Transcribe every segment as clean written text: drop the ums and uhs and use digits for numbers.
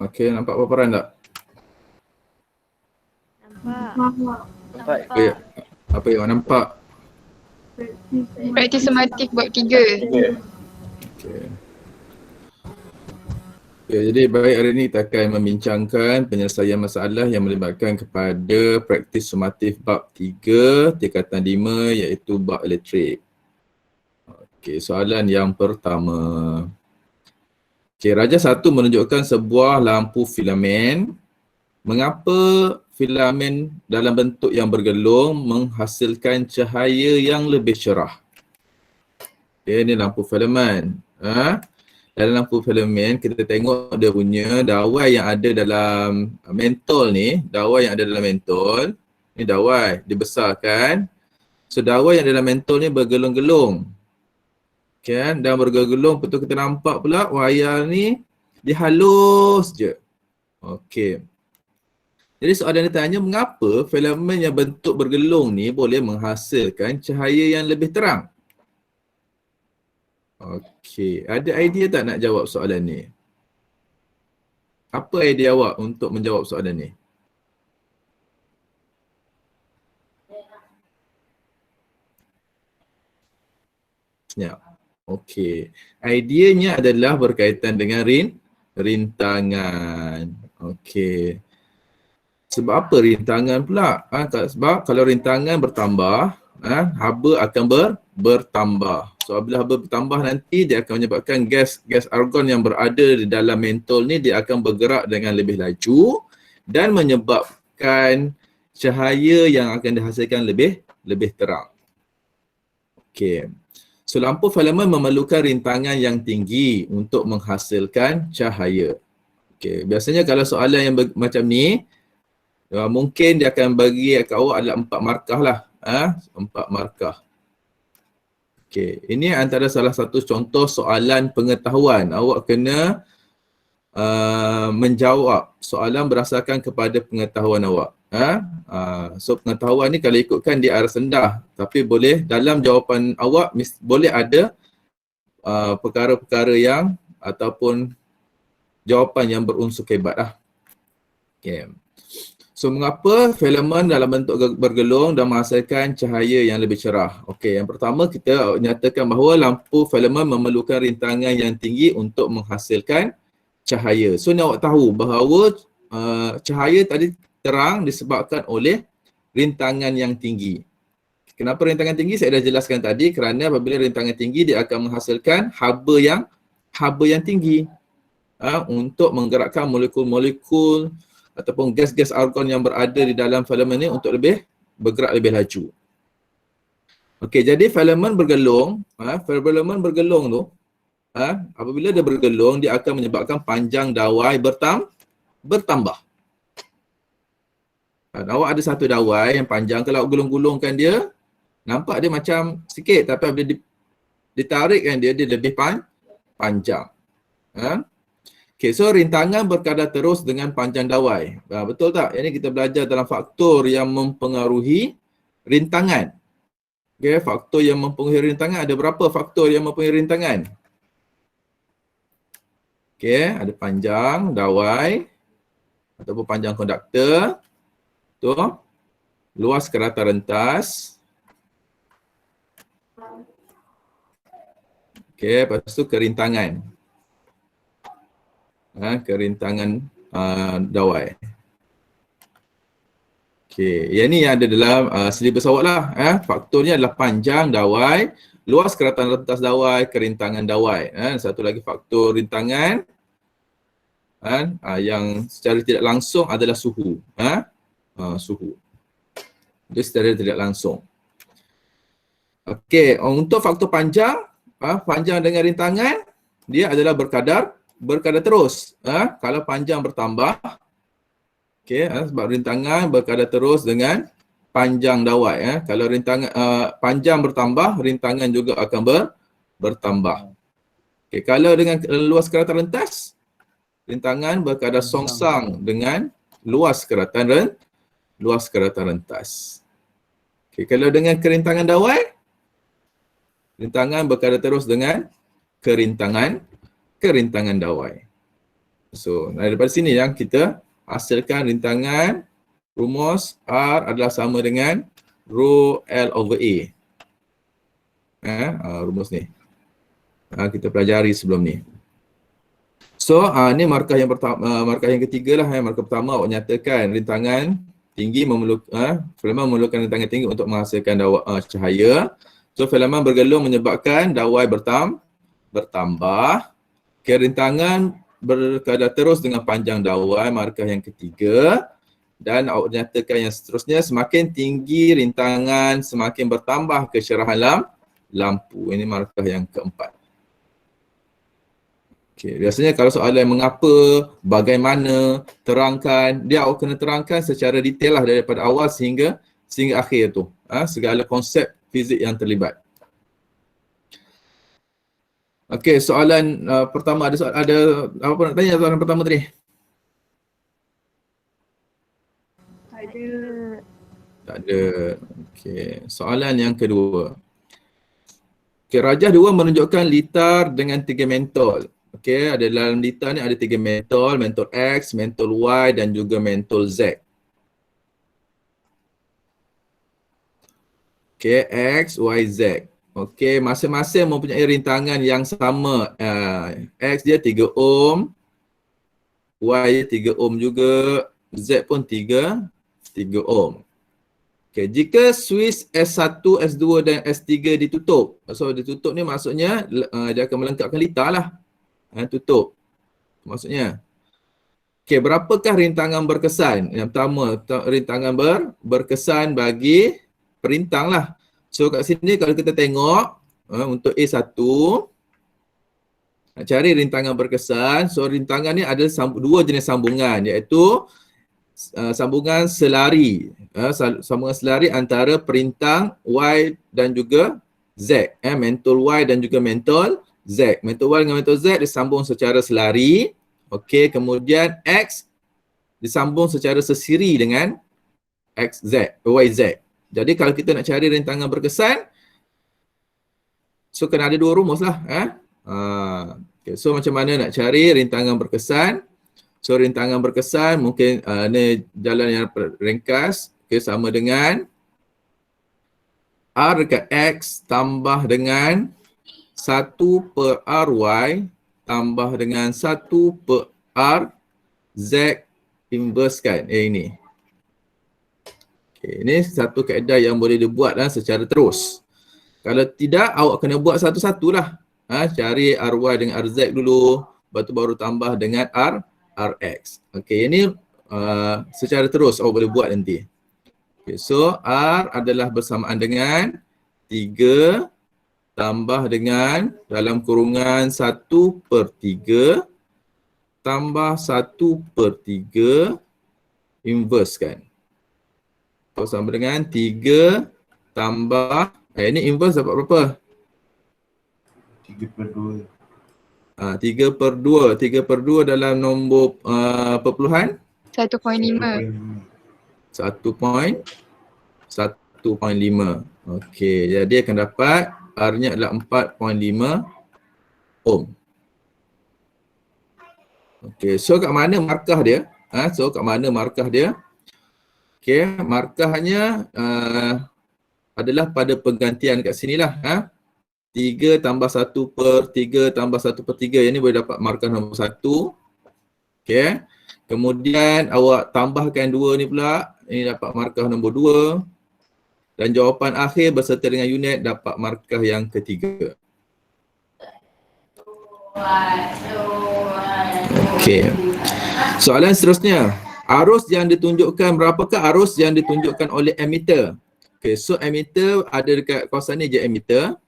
Okey, nampak paparan tak? Nampak. Apa yang awak nampak? Praktis somatik bab 3. Okey. Okay, jadi baik, hari ini kita akan membincangkan penyelesaian masalah yang melibatkan kepada praktis sumatif bab 3 tingkatan 5 iaitu bab elektrik. Okey, soalan yang pertama. Okey, Raja 1 menunjukkan sebuah lampu filamen. Mengapa filamen dalam bentuk yang bergelung menghasilkan cahaya yang lebih cerah? Okay, ini lampu filamen. Dalam lampu filamen kita tengok dia punya dawai yang ada dalam mentol ni, dawai yang ada dalam mentol, ni dawai dibesarkan. So dawai yang dalam mentol ni bergelung-gelung. Kan? Dan bergelung-gelung, betul kita nampak pula wayar ni dia halus je. Okey. Jadi soalan dia tanya, mengapa filamen yang bentuk bergelung ni boleh menghasilkan cahaya yang lebih terang? Okey, ada idea tak nak jawab soalan ni? Apa idea awak untuk menjawab soalan ni? Ya. Okey. Ideanya adalah berkaitan dengan rintangan. Okey. Sebab apa rintangan pula? Sebab kalau rintangan bertambah, haba akan bertambah. So apabila haba bertambah nanti dia akan menyebabkan gas argon yang berada di dalam mentol ni dia akan bergerak dengan lebih laju dan menyebabkan cahaya yang akan dihasilkan lebih terang. Okey. So lampu filamen memerlukan rintangan yang tinggi untuk menghasilkan cahaya. Okey, biasanya kalau soalan yang macam ni mungkin dia akan bagi kat awak adalah 4 markah lah. 4 markah. Okey, ini antara salah satu contoh soalan pengetahuan. Awak kena menjawab soalan berdasarkan kepada pengetahuan awak. So pengetahuan ni kalau ikutkan dia aras rendah, tapi boleh dalam jawapan awak boleh ada perkara-perkara yang ataupun jawapan yang berunsur kebat lah. Okay. So mengapa filamen dalam bentuk bergelung dan menghasilkan cahaya yang lebih cerah? Okey, yang pertama kita nyatakan bahawa lampu filamen memerlukan rintangan yang tinggi untuk menghasilkan cahaya. So ni awak tahu bahawa cahaya tadi terang disebabkan oleh rintangan yang tinggi. Kenapa rintangan tinggi? Saya dah jelaskan tadi, kerana apabila rintangan tinggi dia akan menghasilkan haba yang tinggi untuk menggerakkan molekul-molekul ataupun gas-gas argon yang berada di dalam filamen ni untuk bergerak lebih laju. Okey, jadi filamen bergelung, filamen bergelung tu, apabila dia bergelung, dia akan menyebabkan panjang dawai bertambah. Awak ada satu dawai yang panjang, kalau gulung-gulungkan dia, nampak dia macam sikit, tapi apabila ditarikkan dia lebih panjang. Okay, so rintangan berkadar terus dengan panjang dawai. Betul tak? Ini kita belajar dalam faktor yang mempengaruhi rintangan. Okay, faktor yang mempengaruhi rintangan, ada berapa faktor yang mempengaruhi rintangan? Okay, ada panjang dawai ataupun panjang konduktor, tu, luas kerata rentas. Okay, lepas tu kerintangan. Kerintangan dawai. Okey, yang ni yang ada dalam silibus awak lah. Faktornya adalah panjang dawai, luas keratan rentas dawai, kerintangan dawai. Satu lagi faktor rintangan yang secara tidak langsung adalah suhu. Suhu. Itu secara tidak langsung. Okey, untuk faktor panjang, panjang dengan rintangan, dia adalah berkadar terus. Kalau panjang bertambah, okey, sebab rintangan berkadar terus dengan panjang dawai. Kalau rintangan panjang bertambah, rintangan juga akan bertambah. Okey, kalau dengan luas keratan rentas, rintangan berkadar songsang dengan luas keratan rentas. Okey, kalau dengan kerintangan dawai, rintangan berkadar terus dengan kerintangan dawai. So daripada sini yang kita hasilkan rintangan rumus R adalah sama dengan rho L over A. Rumus ni. Kita pelajari sebelum ni. So ni markah yang pertama, markah yang ketiga lah. Markah pertama awak nyatakan rintangan tinggi filamen memerlukan rintangan tinggi untuk menghasilkan cahaya. So filamen bergelung menyebabkan dawai bertambah. Rintangan berkadar terus dengan panjang dawai, markah yang ketiga. Dan awak nyatakan yang seterusnya, semakin tinggi rintangan semakin bertambah kecerahan lampu. Ini markah yang keempat. Biasanya kalau soalan mengapa, bagaimana, terangkan, dia awak kena terangkan secara detail lah daripada awal sehingga akhir tu. Segala konsep fizik yang terlibat. Okey, soalan pertama ada apa nak tanya soalan pertama tadi? Tak ada. Okey, soalan yang kedua. Okey, rajah 2 menunjukkan litar dengan 3 mentol. Okey, ada dalam litar ni ada 3 mentol, mentol X, mentol Y dan juga mentol Z. Okey, X, Y, Z. Okey, masing-masing mempunyai rintangan yang sama. X dia 3 ohm, Y dia 3 ohm juga, Z pun 3 ohm. Okey, jika switch S1, S2 dan S3 ditutup. So ditutup ni maksudnya dia akan melengkapkan litar lah. Tutup. Maksudnya. Okey, berapakah rintangan berkesan? Yang pertama, rintangan berkesan bagi perintang lah. So kat sini kalau kita tengok untuk A1 nak cari rintangan berkesan. So rintangan ni ada dua jenis sambungan, iaitu sambungan selari. Sambungan selari antara perintang Y dan juga Z. Mentol Y dan juga mentol Z. Mentol Y dengan mentol Z disambung secara selari. Okey, kemudian X disambung secara sesiri dengan YZ. Jadi kalau kita nak cari rintangan berkesan, so kena ada dua rumus lah. Okay. So macam mana nak cari rintangan berkesan? So rintangan berkesan mungkin ni jalan yang ringkas. Okay, sama dengan R dekat X tambah dengan 1 per RY tambah dengan 1 per R Z inverse kan. Ini. Okay, ini satu kaedah yang boleh dibuat secara terus. Kalau tidak, awak kena buat satu-satulah. Cari RY dengan RZ dulu, lepas tu baru tambah dengan RX. Okay, ini secara terus awak boleh buat nanti. Okay, so R adalah bersamaan dengan 3 tambah dengan dalam kurungan 1 per 3 tambah 1 per 3 inverse kan. So sama dengan 3 tambah, ini inverse dapat berapa? 3 per 2. 3 per 2. 3 per 2 dalam nombor perpuluhan? 1.5. 1.5. Okey, jadi akan dapat R-nya adalah 4.5 ohm. Okey, so kat mana markah dia? Okey, markahnya adalah pada penggantian kat sinilah. 3 tambah 1 per 3 tambah 1 per 3. Yang ni boleh dapat markah nombor 1. Okey. Kemudian awak tambahkan 2 ni pula. Ini dapat markah nombor 2. Dan jawapan akhir berserta dengan unit dapat markah yang ketiga. Okey. Soalan seterusnya. Arus yang ditunjukkan, berapakah arus yang ditunjukkan oleh emitter? Okey, so emitter ada dekat kawasan ni je emitter.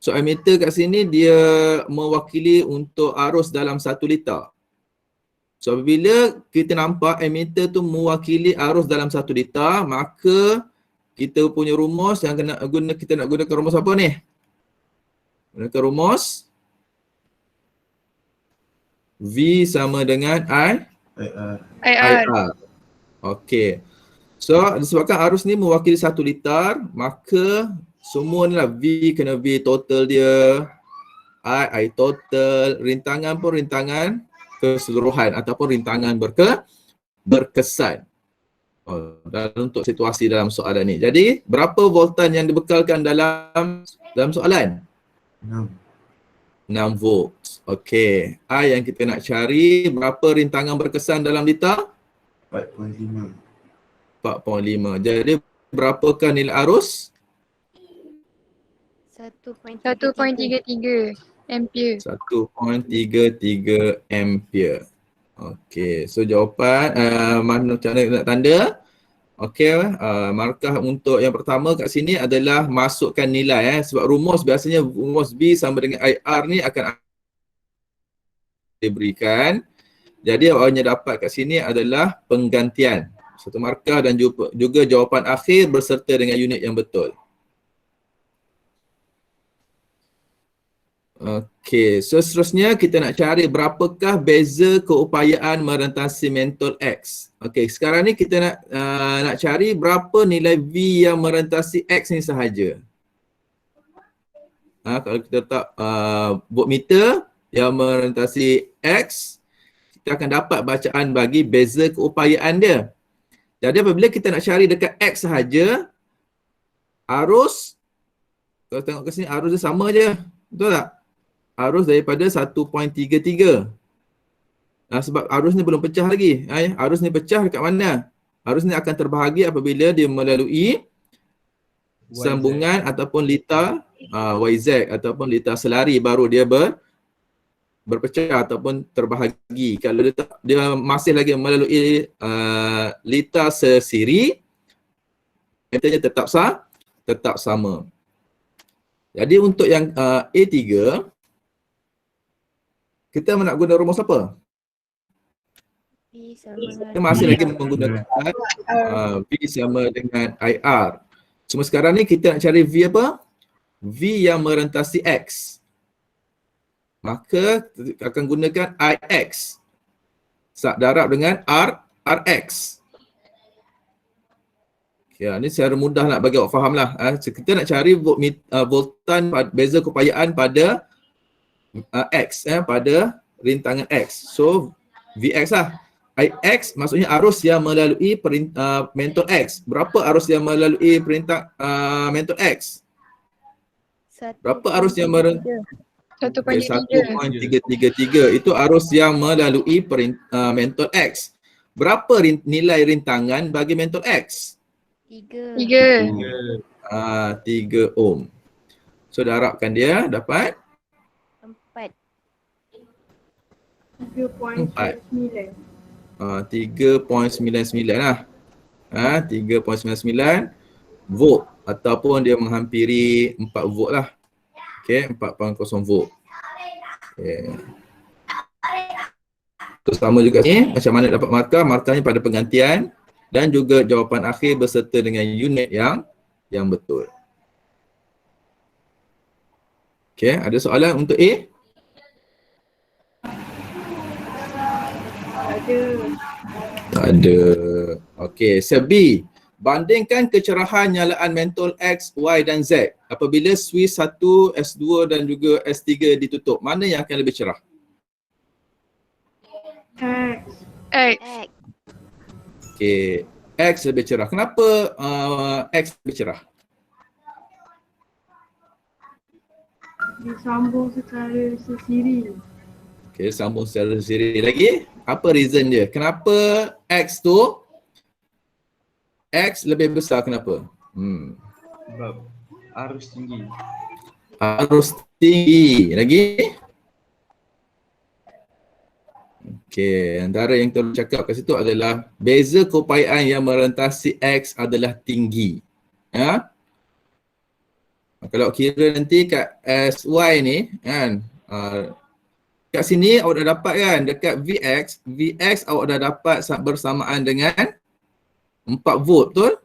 So emitter kat sini dia mewakili untuk arus dalam 1 liter. So apabila kita nampak emitter tu mewakili arus dalam 1 liter, maka kita punya rumus yang kita nak gunakan rumus apa ni? Gunakan rumus V sama dengan IR. Okey. So disebabkan arus ni mewakili 1 liter, maka semua ni lah V kena V total dia, I total, rintangan pun rintangan keseluruhan ataupun rintangan berkesan. Dan untuk situasi dalam soalan ni. Jadi berapa voltan yang dibekalkan dalam soalan? 6 volt. Okey. I yang kita nak cari berapa rintangan berkesan dalam liter? 4.5. 4.5. Jadi berapakah nilai arus? 1.33 ampere. 1.33 ampere. Okey, so jawapan mana cara nak tanda? Okey, markah untuk yang pertama kat sini adalah masukkan nilai sebab rumus biasanya rumus B sama dengan IR ni akan diberikan. Jadi awaknya dapat kat sini adalah penggantian. Satu markah dan juga jawapan akhir berserta dengan unit yang betul. Okey, so seterusnya kita nak cari berapakah beza keupayaan merentasi mentol X. Okey, sekarang ni kita nak cari berapa nilai V yang merentasi X ni sahaja. Kalau kita letak voltmeter yang merentasi X, kita akan dapat bacaan bagi beza keupayaan dia. Jadi apabila kita nak cari dekat X sahaja, arus, kalau tengok ke sini arus dia sama je. Betul tak? Arus daripada 1.33. Sebab arus ni belum pecah lagi. Arus ni pecah dekat mana? Arus ni akan terbahagi apabila dia melalui sambungan ataupun litar YZ ataupun litar selari, baru dia berpecah ataupun terbahagi. Kalau dia masih lagi melalui litar sesiri, katanya tetap sama. Jadi untuk yang A3, kita nak guna rumus apa? V sama Kita masih lagi menggunakan V sama dengan IR. Cuma sekarang ni kita nak cari V apa? V yang merentasi X. Maka akan gunakan IX. Darab dengan RX. Ya, ni secara mudah nak bagi awak faham lah. Kita nak cari voltan beza keupayaan pada X, pada rintangan X. So, VX lah. IX maksudnya arus yang melalui mentol X. Berapa arus yang melalui mentol X? Berapa arus yang 1.333. Itu arus yang melalui mentol X. Berapa nilai rintangan bagi mentol X? 3 ohm. So darabkan dia dapat 4. 3.99 lah. 3.99 volt ataupun dia menghampiri 4 volt lah. Okey, 4.0 volt. Okey. So, sama juga ni, macam mana dapat markah? Markahnya pada penggantian dan juga jawapan akhir berserta dengan unit yang betul. Okey, ada soalan untuk A? Tak ada. Okey, sel B. Bandingkan kecerahan nyalaan mentol X, Y dan Z apabila switch 1, S2 dan juga S3 ditutup. Mana yang akan lebih cerah? X. Okey, X lebih cerah. Kenapa X lebih cerah? Disambung secara sesiri. Okey, sambung secara sendiri. Lagi, apa reason dia? Kenapa X tu X lebih besar, kenapa? Sebab arus tinggi. Arus tinggi. Lagi? Okey, antara yang kita cakap kat situ adalah beza keupayaan yang merentasi X adalah tinggi. Ya? Kalau kira nanti kat SY ni kan, kat sini awak dah dapat kan, dekat VX awak dah dapat bersamaan dengan 4 volt, betul?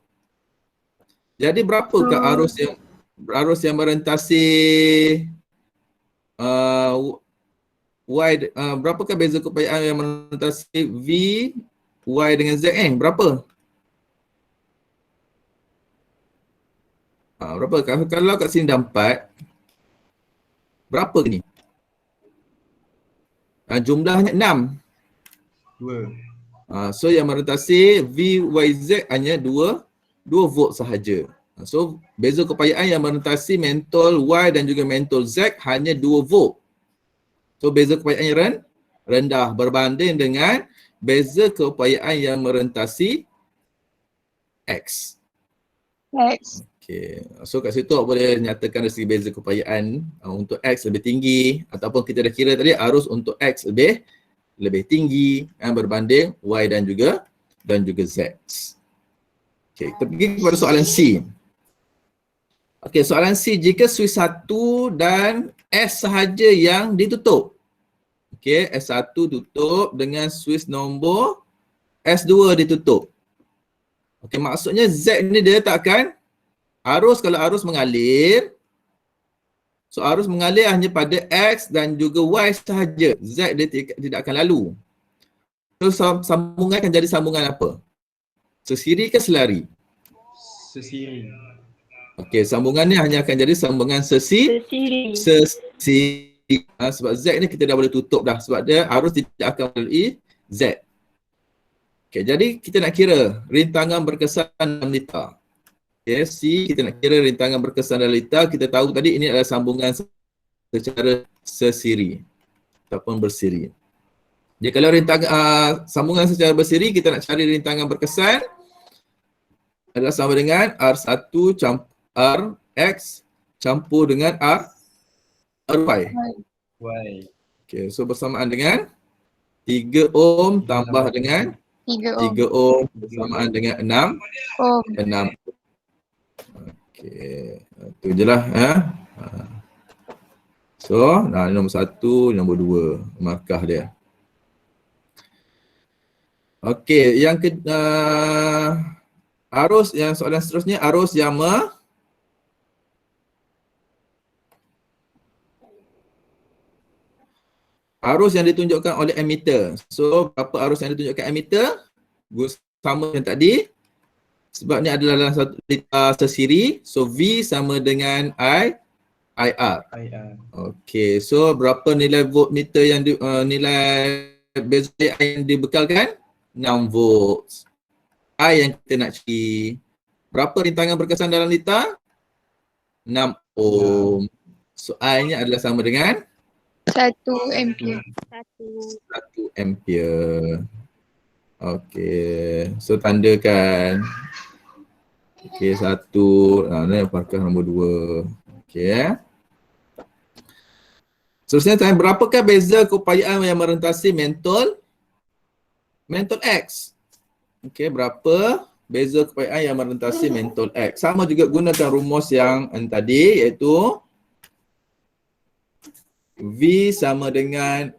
Jadi berapakah arus yang merentasi Y, berapakah beza keupayaan yang merentasi V, Y dengan Z berapa? Berapa? Kalau kat sini dah 4, berapa ni? Jumlahnya 6. 2. So yang merentasi VYZ hanya 2 volt sahaja. So beza keupayaan yang merentasi mentol Y dan juga mentol Z hanya 2 volt. So beza keupayaan yang rendah berbanding dengan beza keupayaan yang merentasi X. X. Okay. So kat situ boleh nyatakan dari segi beza keupayaan untuk X lebih tinggi ataupun kita dah kira tadi arus untuk X lebih tinggi berbanding Y dan juga Z. Okay, kita pergi kepada soalan C. Okay, soalan C, jika switch 1 dan S sahaja yang ditutup. Okay, S1 tutup dengan switch nombor S2 ditutup. Okay, maksudnya Z ni dia takkan kalau arus mengalir, so arus mengalir hanya pada X dan juga Y sahaja. Z dia tidak akan lalu. So sambungan akan jadi sambungan apa? Sesiri ke selari? Sesiri. Okey, sambungan ni hanya akan jadi sambungan Sesiri. Sebab Z ni kita dah boleh tutup dah sebab dia arus tidak akan melalui Z. Okey, jadi kita nak kira rintangan berkesan dalam liter. Okey, C kita nak kira rintangan berkesan dalam liter. Kita tahu tadi ini adalah sambungan secara sesiri ataupun bersiri. Jadi kalau rintangan sambungan secara bersiri, kita nak cari rintangan berkesan adalah sama dengan R1 Rx campur dengan Ry. Y. Okay, so bersamaan dengan 3 ohm tambah dengan 3 3 ohm. ohm bersamaan dengan 6. Ohm. 6. Okey, itu je lah. So, ini nombor 1, nombor 2 markah dia. Okey, yang arus yang soalan seterusnya, arus yang arus yang ditunjukkan oleh ammeter. So, berapa arus yang ditunjukkan ammeter? Sama yang tadi. Sebab ni adalah dalam satu liter sesiri. So, V sama dengan IR. Okey, so berapa nilai voltmeter yang nilai beza yang dibekalkan? 6 volt. I yang kita nak cari. Berapa rintangan berkesan dalam liter? 6 ohm. So I-nya adalah sama dengan 1 ampere. 1 ampere. Okey. So tandakan. Okey, 1. Ni markah nombor 2. Okey. Seterusnya tanya, berapakah beza keupayaan yang merentasi mentol X? Okey, berapa beza keupayaan yang merentasi mentol X? Sama juga gunakan rumus yang tadi iaitu V sama dengan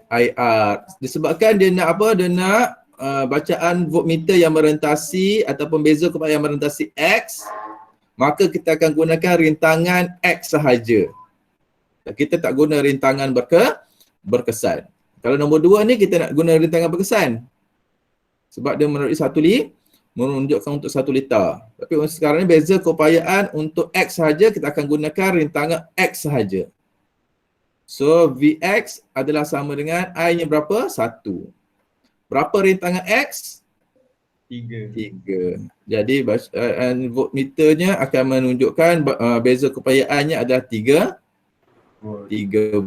IR. Disebabkan dia nak apa? Dia nak bacaan voltmeter yang merentasi ataupun beza keupayaan yang merentasi X, maka kita akan gunakan rintangan X sahaja. Kita tak guna rintangan berkesan. Kalau nombor 2 ni kita nak guna rintangan berkesan. Sebab dia menunjukkan untuk 1 liter. Tapi sekarang ni beza keupayaan untuk X sahaja, kita akan gunakan rintangan X sahaja. So Vx adalah sama dengan I-nya berapa? 1. Berapa rintangan X? 3. Jadi voltmeternya akan menunjukkan beza keupayaannya adalah 3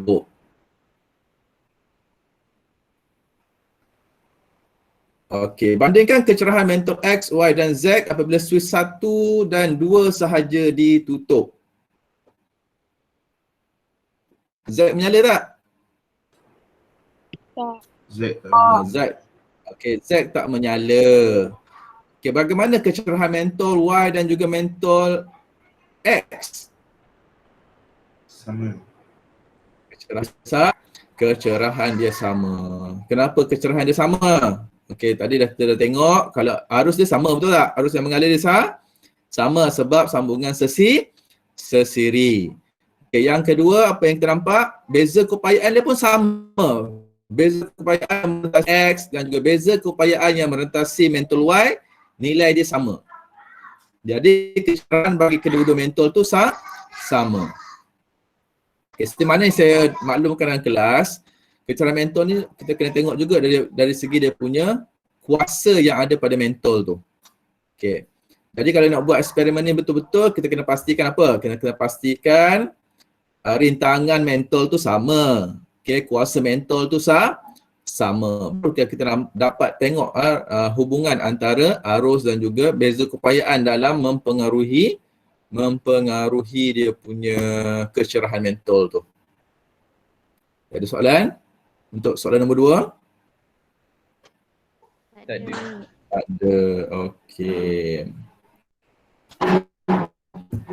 volt. Okey, bandingkan kecerahan mentol X, Y dan Z apabila switch 1 dan 2 sahaja ditutup. Z menyala tak? Tak. Z. Okey, Z tak menyala. Okey, bagaimana kecerahan mentol Y dan juga mentol X? Sama. Kecerahan dia sama. Kenapa kecerahan dia sama? Okey, tadi kita dah tengok kalau arus dia sama, betul tak? Arus yang mengalir dia sama sebab sambungan sesiri. Okey, yang kedua apa yang kita nampak? Beza keupayaan dia pun sama. Beza keupayaan merentasi X dan juga beza keupayaan yang merentasi mentol Y, nilai dia sama. Jadi kecerahan bagi kedua-dua mentol tu sama. Okay, seperti mana yang saya maklumkan dalam kelas, Pencerahan mentol ni kita kena tengok juga dari segi dia punya kuasa yang ada pada mentol tu. Okay. Jadi kalau nak buat eksperimen ni betul-betul, kita kena pastikan apa? Kena pastikan rintangan mentol tu sama. Okay, kuasa mentol tu sama. Kita dapat tengok hubungan antara arus dan juga beza keupayaan dalam mempengaruhi dia punya kecerahan mentol tu. Ada soalan? Untuk soalan nombor 2? Tak ada. Tak ada. Okey.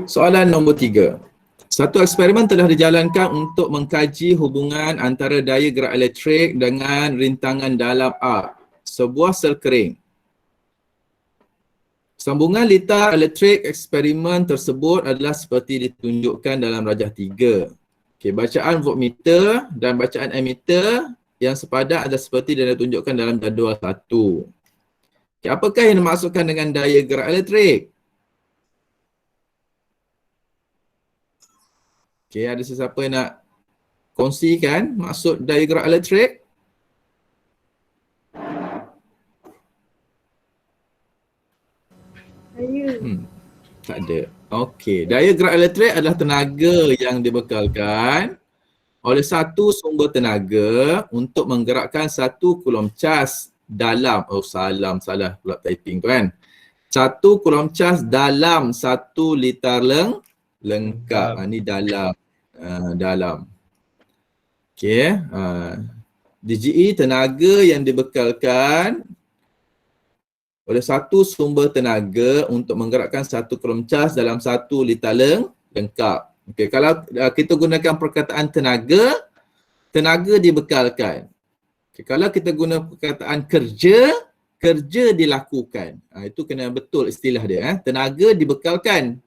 Soalan nombor 3. Satu eksperimen telah dijalankan untuk mengkaji hubungan antara daya gerak elektrik dengan rintangan dalam arc sebuah sel kering. Sambungan litar elektrik eksperimen tersebut adalah seperti ditunjukkan dalam rajah 3. Okay, bacaan voltmeter dan bacaan ammeter yang sepadan adalah seperti yang ditunjukkan dalam jadual 1. Okay, apakah yang dimaksudkan dengan daya gerak elektrik? Okay, ada sesiapa yang nak kongsikan maksud daya gerak elektrik? Saya. Tak ada. Okey, daya gerak elektrik adalah tenaga yang dibekalkan oleh satu sumber tenaga untuk menggerakkan 1 coulomb cas dalam, salah pula typing tu kan. 1 coulomb cas dalam 1 litar lengkap. Ni dalam. Okey, DGE tenaga yang dibekalkan oleh satu sumber tenaga untuk menggerakkan 1 coulomb cas dalam 1 litar lengkap. Okey, kalau kita gunakan perkataan tenaga dibekalkan. Okay, kalau kita guna perkataan kerja dilakukan. Itu kena betul istilah dia. Tenaga dibekalkan.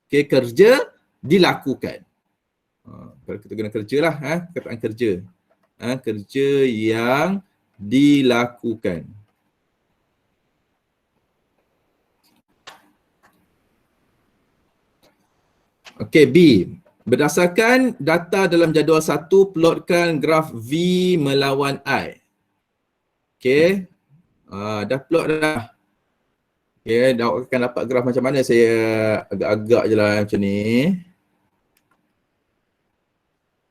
Okey, kerja dilakukan. Kalau kita guna kerja lah, perkataan kerja. Kerja yang dilakukan. Okey, B. Berdasarkan data dalam jadual 1, plotkan graf V melawan I. Okey. Dah plot dah. Okey, dah akan dapat graf macam mana, saya agak-agak je lah macam ni.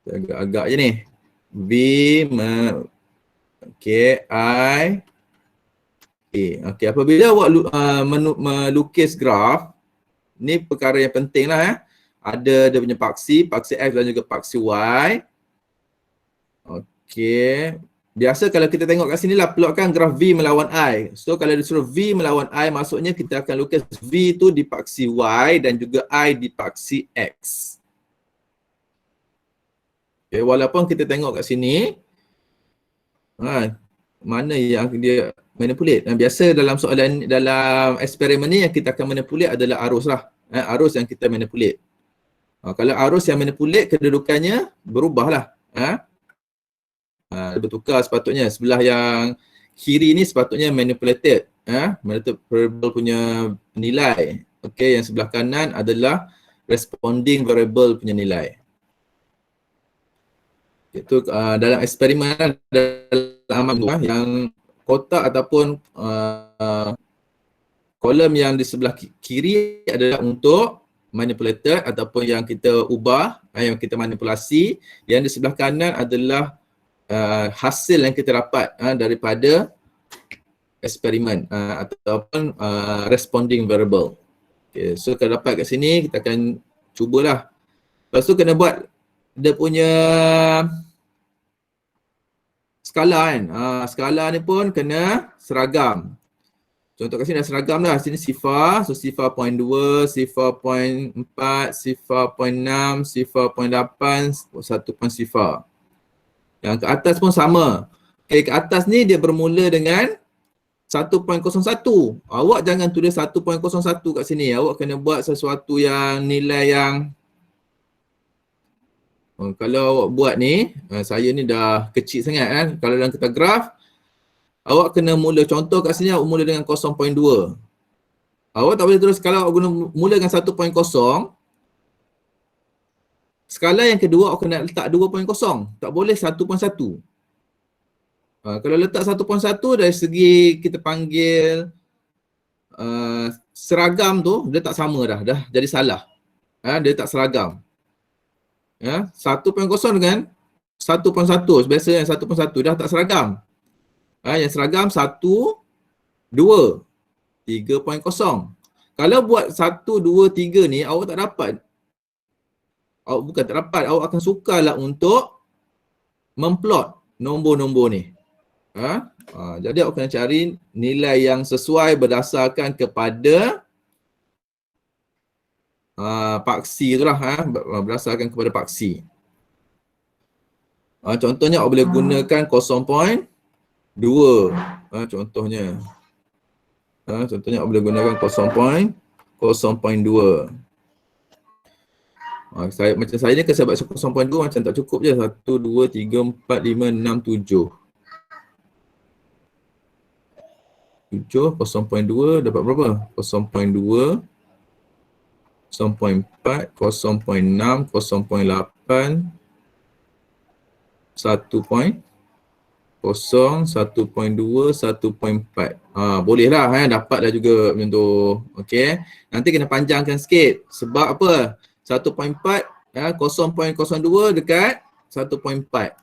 Agak-agak je ni. V okey, I A. Okey, apabila awak melukis graf, ni perkara yang penting lah. Ada dia punya paksi X dan juga paksi Y. Okey. Biasa kalau kita tengok kat sini lah, plotkan graf V melawan I. So kalau disuruh V melawan I, maksudnya kita akan lukis V tu di paksi Y dan juga I di paksi X. Okay, walaupun kita tengok kat sini, mana yang dia manipulate. Biasa dalam soalan, dalam eksperimen ni yang kita akan manipulate adalah arus lah. Arus yang kita manipulate. Kalau arus yang manipulate, kedudukannya berubah lah. Bertukar sepatutnya. Sebelah yang kiri ni sepatutnya manipulated. Manipulated variable punya nilai. Okay, yang sebelah kanan adalah responding variable punya nilai. Itu dalam eksperimen, dalam amal yang kotak ataupun kolom yang di sebelah kiri adalah untuk manipulated ataupun yang kita ubah, yang kita manipulasi. Yang di sebelah kanan adalah hasil yang kita dapat daripada eksperimen ataupun responding variable. Okay, so kalau dapat kat sini, kita akan cubalah. Lepas tu kena buat dia punya skala kan. Skala ni pun kena seragam. Contoh kat sini dah seragam dah. Sini sifar. So sifar 0.2, sifar 0.4, sifar 0.6, sifar 0.8, 1 sifar. Yang ke atas pun sama. Okay, ke atas ni dia bermula dengan 1.01. Awak jangan tulis 1.01 kat sini. Awak kena buat sesuatu yang nilai yang kalau awak buat ni, saya ni dah kecil sangat kan. Kalau dalam kita graf, awak kena mula, contoh kat sini awak mula dengan 0.2. Awak tak boleh terus, kalau awak guna mula dengan 1.0, Skala yang kedua awak kena letak 2.0. Tak boleh 1.1. Kalau letak 1.1 dari segi kita panggil seragam tu, dia tak sama dah jadi salah. Dia tak seragam. 1.0 dengan 1.1, biasa yang 1.1 dah tak seragam. Yang seragam 1, 2, 3.0. Kalau buat 1, 2, 3 ni awak tak dapat. Awak bukan tak dapat, awak akan sukarlah untuk memplot nombor-nombor ni. Jadi awak kena cari nilai yang sesuai berdasarkan kepada paksi tu lah, berdasarkan kepada paksi. Contohnya awak boleh gunakan 0.2. Contohnya awak boleh gunakan 0.2. Macam saya ni kalau saya buat 0.2 macam tak cukup je. 1, 2, 3, 4, 5, 6, 7. 0.2 dapat berapa? 0.2, 0.4, 0.6, 0.8, 1.0, 1.2, 1.4. Boleh lah, dapat dah juga macam tu. Okey. Nanti kena panjangkan sikit. Sebab apa? 1.4, 0.02 dekat 1.4.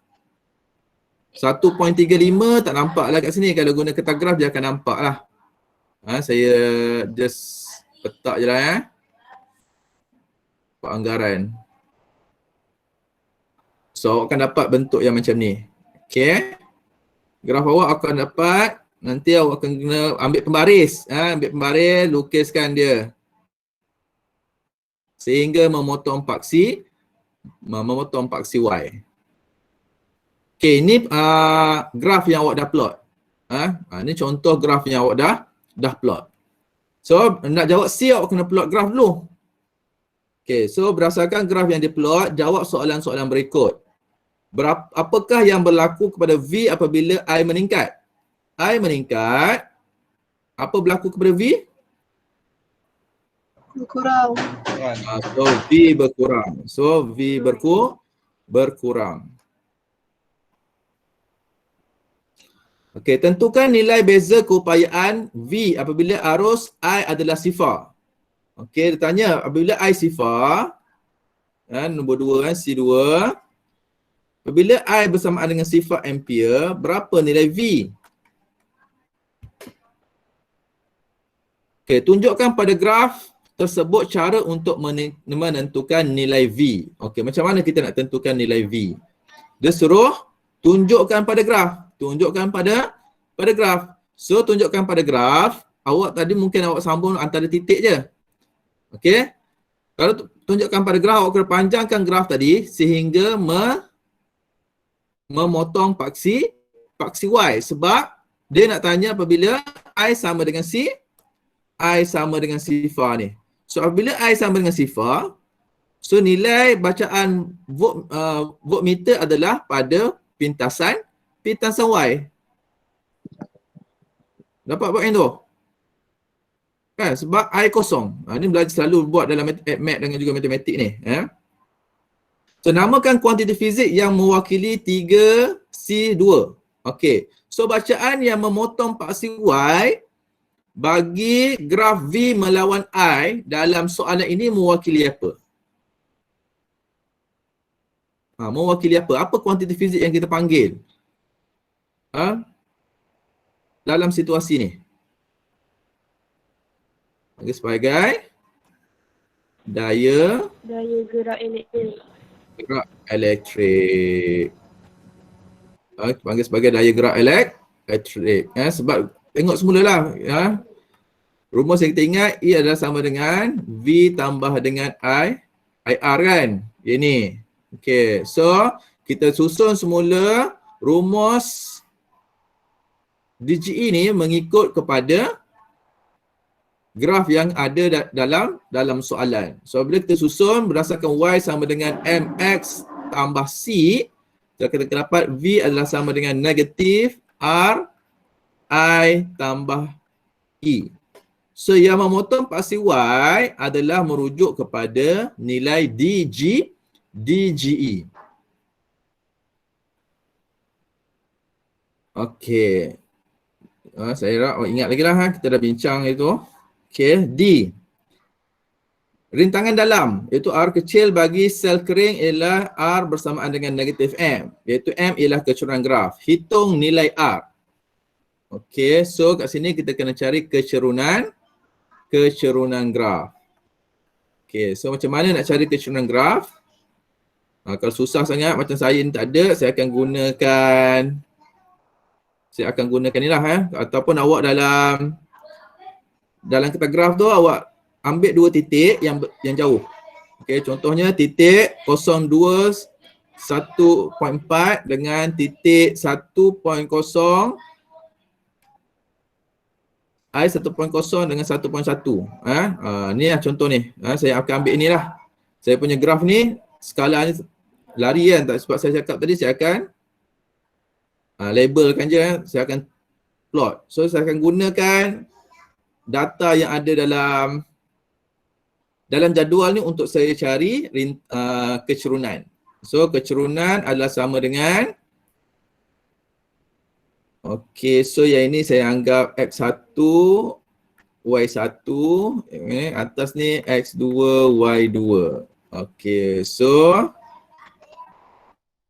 1.35 tak nampak lah kat sini. Kalau guna kertas graf dia akan nampak lah. Saya just letak je lah buat anggaran. So awak akan dapat bentuk yang macam ni. Okay. Graf awak akan dapat, nanti awak akan kena ambil pembaris. Ambil pembaris, lukiskan dia. Sehingga memotong paksi Y. Okay, ini graf yang awak dah plot. Ini contoh graf yang awak dah plot. So, nak jawab C, awak kena plot graf dulu. Okay, so berdasarkan graf yang diplot, jawab soalan-soalan berikut. Apakah yang berlaku kepada V apabila I meningkat? I meningkat, apa berlaku kepada V? Berkurang. So V berkurang. So V berkurang. Okey, tentukan nilai beza keupayaan V apabila arus I adalah sifar. Okey, dia tanya apabila I sifar, nombor 2 C2. Apabila I bersamaan dengan sifar ampere, berapa nilai V? Okey, tunjukkan pada graf tersebut cara untuk menentukan nilai V. Okey, macam mana kita nak tentukan nilai V? Dia suruh tunjukkan pada graf. Tunjukkan pada graf. So, tunjukkan pada graf. Awak tadi mungkin awak sambung antara titik je. Okey. Kalau tunjukkan pada graf, awak kena panjangkan graf tadi sehingga memotong paksi Y. Sebab dia nak tanya apabila I sama dengan C, I sama dengan sifar ni. So, apabila I sama dengan sifar, so nilai bacaan voltmeter adalah pada pintasan Y. Dapat buat yang tu? Kan? Sebab I kosong. Ni belajar selalu buat dalam math dengan juga matematik ni. So, namakan kuantiti fizik yang mewakili 3C2. Okey. So, bacaan yang memotong paksi Y bagi graf V melawan I dalam soalan ini mewakili apa? Mewakili apa? Apa kuantiti fizik yang kita panggil? Dalam situasi ni. Sebagai daya gerak elektrik. Gerak elektrik. Panggil sebagai daya gerak elektrik. Sebab tengok semulalah. Rumus yang kita ingat, E adalah sama dengan V tambah dengan IR kan? Ini. Okay. So, kita susun semula rumus DGE ni mengikut kepada graf yang ada dalam soalan. So, bila kita susun berdasarkan Y sama dengan MX tambah C, kita dapat V adalah sama dengan negatif R I tambah E. So, yang memotong paksi Y adalah merujuk kepada nilai DGE. Okey. Saya ingat lagi lah, kita dah bincang itu. Okey, D. Rintangan dalam, iaitu R kecil bagi sel kering ialah R bersamaan dengan negatif M, iaitu M ialah kecurangan graf. Hitung nilai R. Okey, so kat sini kita kena cari kecerunan graf. Okey, so macam mana nak cari kecerunan graf? Kalau susah sangat macam saya ni tak ada, saya akan gunakan ni lah ataupun awak dalam kertas graf tu awak ambil dua titik yang jauh. Okey, contohnya titik 02 1.4 dengan titik 1.0 I 1.0 dengan 1.1. Ni lah contoh ni. Saya akan ambil inilah. Saya punya graf ni skala ni lari kan, sebab saya cakap tadi saya akan labelkan je, saya akan plot. So saya akan gunakan data yang ada dalam jadual ni untuk saya cari kecerunan. So kecerunan adalah sama dengan, okey, so yang ini saya anggap X1, Y1, atas ni X2, Y2. Okey, so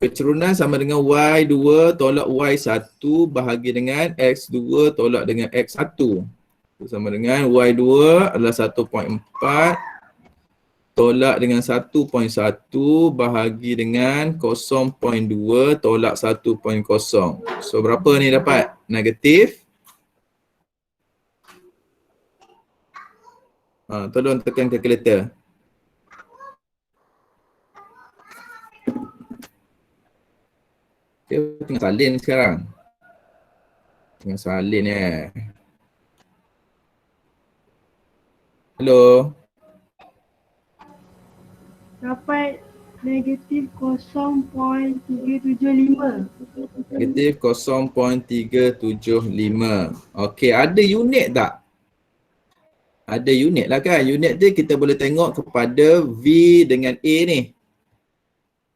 kecerunan sama dengan Y2 tolak Y1 bahagi dengan X2 tolak dengan X1. Sama dengan Y2 adalah 1.4 tolak dengan 1.1 bahagi dengan 0.2 tolak 1.0. So berapa ni dapat? Negatif. Tolong tekan kalkulator. Okay, tengah salin sekarang. Tengah salin Hello. Dapat negatif 0.375. Negatif 0.375. Okey, ada unit tak? Ada unit lah kan. Unit tu kita boleh tengok kepada V dengan A ni.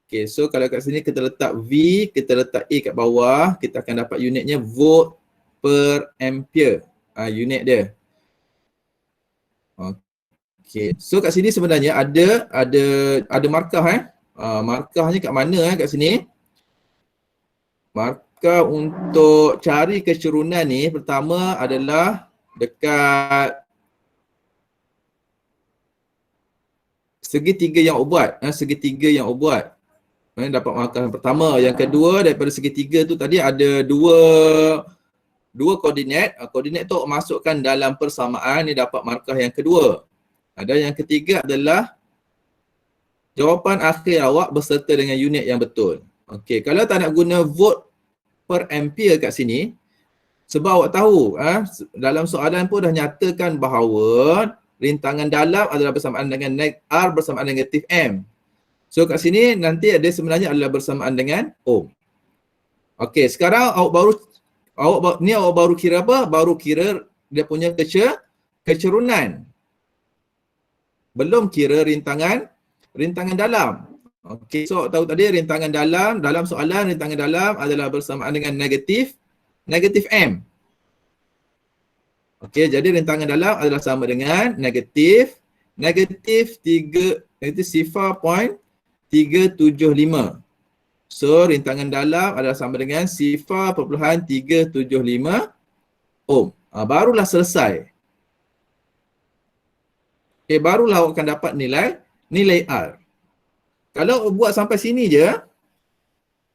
Okey, so kalau kat sini kita letak V, kita letak A kat bawah, kita akan dapat unitnya volt per ampere. Unit dia. Okey, so kat sini sebenarnya ada markah markahnya kat mana kat sini? Markah untuk cari kecerunan ni pertama adalah dekat segitiga yang ubat, segitiga yang ubat. Dapat markah yang pertama. Yang kedua, daripada segitiga tu tadi ada dua koordinat. Koordinat tu masukkan dalam persamaan, ni dapat markah yang kedua. Dan yang ketiga adalah jawapan akhir awak berserta dengan unit yang betul. Okey, kalau tak nak guna volt per ampere kat sini, sebab awak tahu dalam soalan pun dah nyatakan bahawa rintangan dalam adalah bersamaan dengan R bersamaan dengan negatif M. So kat sini nanti dia sebenarnya adalah bersamaan dengan ohm. Okey, sekarang awak baru kira apa? Baru kira dia punya kecerunan. Belum kira rintangan dalam. Okey, so awak tahu tadi rintangan dalam soalan rintangan dalam adalah bersamaan dengan negatif M. Okey, jadi rintangan dalam adalah sama dengan negatif 0.375. So rintangan dalam adalah sama dengan 0.375 ohm. Barulah selesai. Okay, barulah awak akan dapat nilai R. Kalau buat sampai sini je,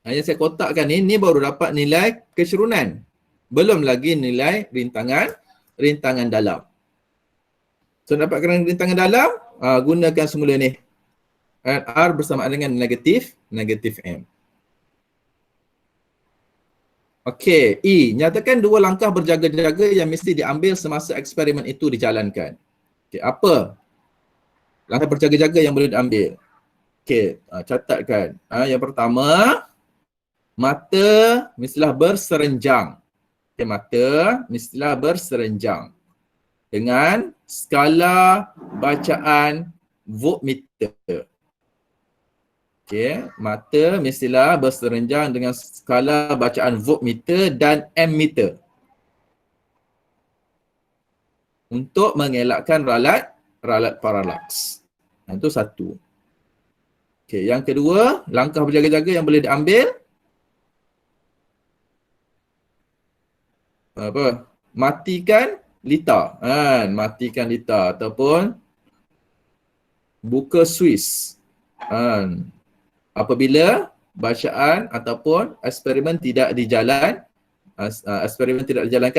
yang saya kotakkan ni baru dapat nilai kecerunan. Belum lagi nilai rintangan dalam. So dapatkan rintangan dalam, gunakan semula ni. R bersamaan dengan negatif M. Okey, E. Nyatakan dua langkah berjaga-jaga yang mesti diambil semasa eksperimen itu dijalankan. Okey, apa langkah berjaga-jaga yang boleh diambil? Okey, catatkan. Yang pertama, mata mestilah berserenjang. Okay, mata mestilah berserenjang dengan skala bacaan voltmeter. Okey, mata mestilah berserenjang dengan skala bacaan voltmeter dan ammeter untuk mengelakkan ralat parallax. Itu satu. Okey, yang kedua, langkah berjaga-jaga yang boleh diambil apa? Matikan litar. Matikan litar ataupun buka Swiss. Apabila bacaan ataupun eksperimen tidak dijalankan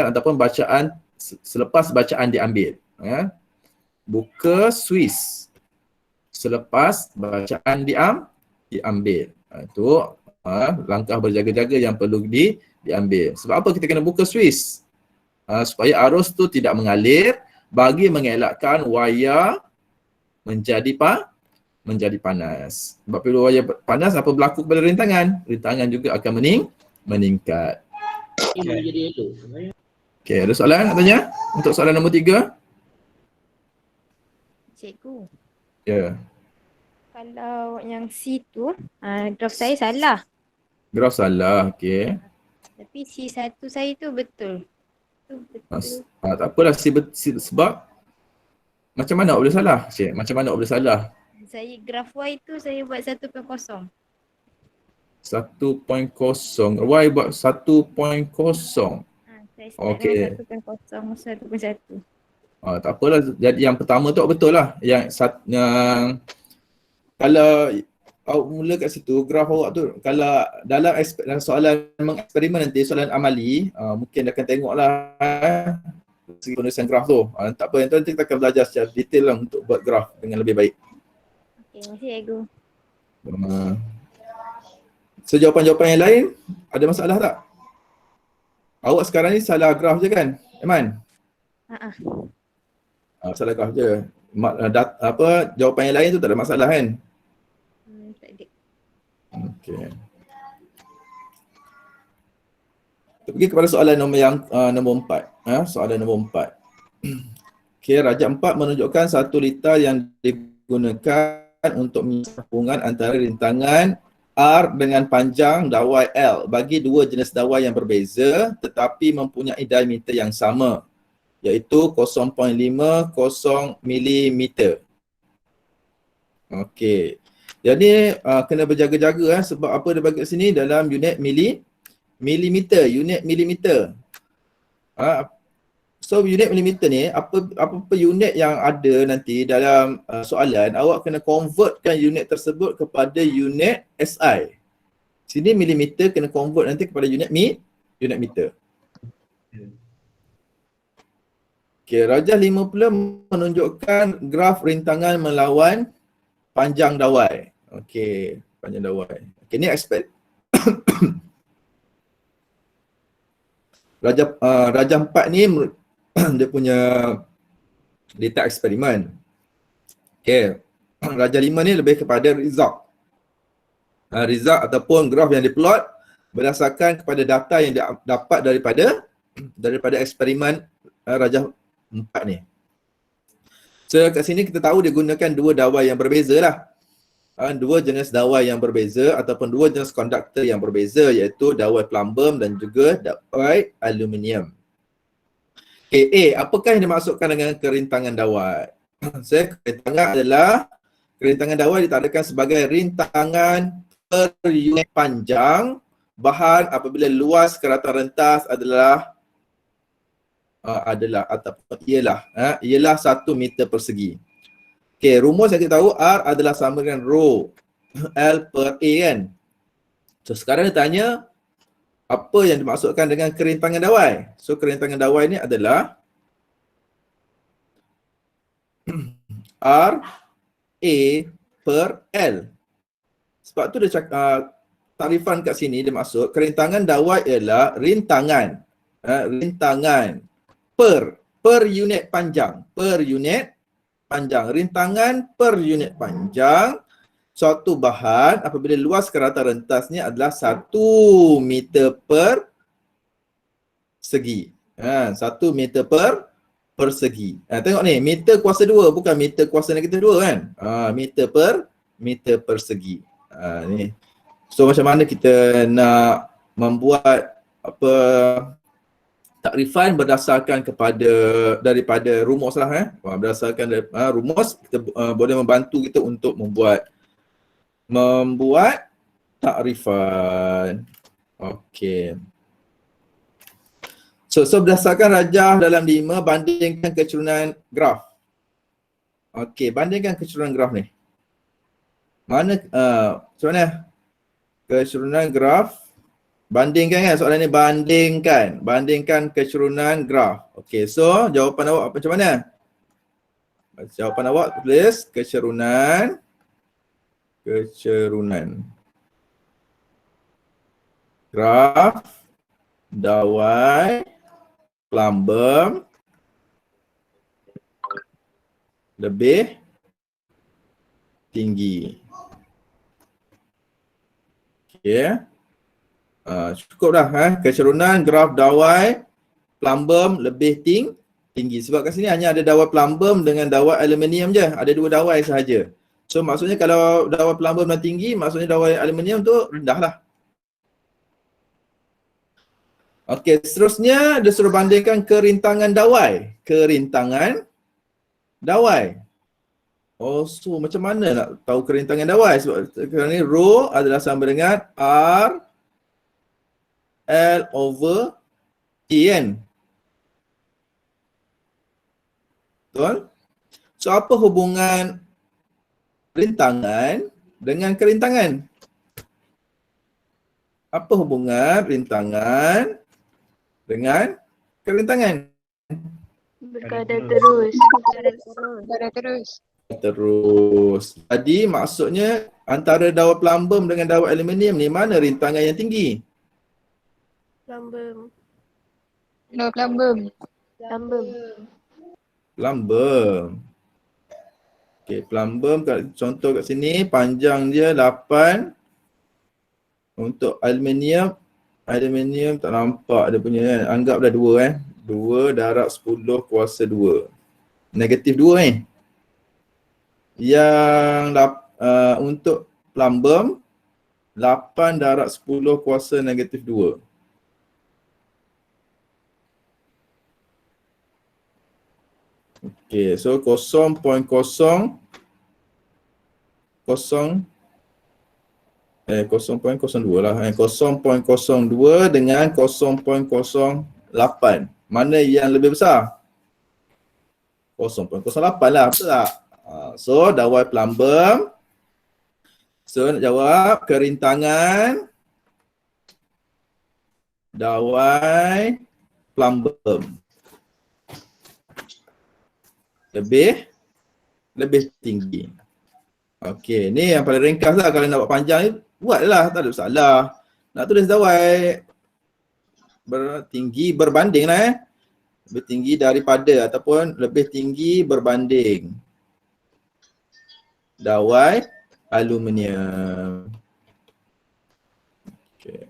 ataupun bacaan selepas bacaan diambil. Buka Swiss selepas bacaan diambil. Itu langkah berjaga-jaga yang perlu diambil. Sebab apa kita kena buka Swiss? Supaya arus tu tidak mengalir bagi mengelakkan wayar menjadi panas. Sebab bila wayar panas, apa berlaku kepada rintangan? Rintangan juga akan meningkat. Okey, ada soalan nak tanya? Untuk soalan nombor 3? Cikgu, Ya. kalau yang C tu, graf saya salah. Graf salah, okey. Tapi C1 saya tu betul. Tu betul. Tak apalah sebab macam mana awak boleh salah? Cik, macam mana awak boleh salah? Saya graf Y tu saya buat 1.0. 1.0. Y buat 1.0. Saya start Okey. dengan 1.0, 1.1. Tak apalah. Jadi yang pertama tu betul lah. Kalau awak mula kat situ, graf awak tu, kalau dalam soalan mengeksperimen nanti, soalan amali, mungkin dia akan tengok lah segi penulisan graf tu. Tak apa, nanti kita akan belajar secara detail lah untuk buat graf dengan lebih baik. Okey, terima kasih cikgu. So jawapan-jawapan yang lain, ada masalah tak? Awak sekarang ni salah graf je kan, Iman? Salah graf je. Jawapan yang lain tu tak ada masalah kan? Tak ada. Okey. Kita pergi kepada soalan nombor 4. Soalan nombor 4. Okey, rajak 4 menunjukkan satu litar yang digunakan untuk menghubungkan antara rintangan R dengan panjang dawai L bagi dua jenis dawai yang berbeza tetapi mempunyai diameter yang sama, iaitu 0.50 mm. Okey. Jadi kena berjaga-jaga sebab apa dia bagi kat sini dalam unit milimeter, unit milimeter. So unit milimeter ni apa unit yang ada nanti dalam soalan, awak kena convertkan unit tersebut kepada unit SI. Sini milimeter kena convert nanti kepada unit meter. Okey, rajah 50 menunjukkan graf rintangan melawan panjang dawai. Okey, panjang dawai. Okey, ni expert. Rajah 4 ni dia punya data eksperimen. Okey, rajah 5 ni lebih kepada result. Result ataupun graf yang diplot berdasarkan kepada data yang dapat daripada eksperimen rajah 4 ni. So kat sini kita tahu dia gunakan dua dawai yang berbeza lah. Dua jenis dawai yang berbeza ataupun dua jenis konduktor yang berbeza, iaitu dawai plumbum dan juga dawai aluminium. Okay, apakah yang dimaksudkan dengan kerintangan dawai? Kerintangan dawai ditandai sebagai rintangan per unit panjang bahan apabila luas keratan rentas ialah 1 meter persegi. Okey, rumus yang kita tahu R adalah sama dengan rho L per A kan. So sekarang dia tanya apa yang dimaksudkan dengan kerintangan dawai. So kerintangan dawai ni adalah R A per L. Sebab tu dia cakap tarifan kat sini dia maksud kerintangan dawai ialah rintangan per unit panjang, rintangan per unit panjang suatu bahan apabila luas keratan rentasnya adalah 1 meter persegi. 1 meter persegi. Tengok ni, meter kuasa 2 bukan meter kuasa negatif 2 kan. Meter persegi. Ni. So macam mana kita nak membuat apa takrifan berdasarkan daripada rumus lah berdasarkan rumus kita boleh membantu kita untuk membuat takrifan. Okey. So berdasarkan rajah dalam 5 bandingkan kecurunan graf. Okey, bandingkan kecurunan graf ni. Mana macam mana? Kecurunan graf. Bandingkan kan soalan ni, bandingkan kecurunan graf. Okey, so jawapan awak macam mana? Jawapan awak tulis kecurunan graf dawai plumbum lebih tinggi. Okey. Cukup dah kecurunan graf dawai plumbum lebih tinggi. Sebab kat sini hanya ada dawai plumbum dengan dawai aluminium je. Ada 2 dawai sahaja. So maksudnya kalau dawai plumbum dah tinggi, maksudnya dawai aluminium tu rendah lah. Okey, seterusnya dia suruh bandingkan kerintangan dawai. Oh, so macam mana nak tahu kerintangan dawai? Sebab kerana ni rho adalah sama dengan R L over T kan? Betul? So apa hubungan rintangan dengan kerintangan? Apa hubungan rintangan dengan kerintangan? Berkadar terus. Berkadar terus. Jadi maksudnya antara dawai plumbum dengan dawai aluminium ni mana rintangan yang tinggi? Plumbum. No, plumbum. Okey, plumbum contoh kat sini panjang dia 8. Untuk aluminium tak nampak dia punya kan. Anggaplah 2 2 darab 10 kuasa 2. Negatif 2 Yang untuk plumbum 8 darab 10 kuasa negatif 2. Okey, so 0.002 lah. 0.02 dengan 0.08. Mana yang lebih besar? 0.08 lah, betul tak? So dawai plumbum. So nak jawab kerintangan dawai plumbum lebih tinggi. Okey, ni yang paling ringkas lah. Kalau nak buat panjang ni, buatlah, tak ada masalah. Nak tulis dawai tinggi berbanding lah lebih tinggi daripada ataupun lebih tinggi berbanding dawai aluminium. Okay.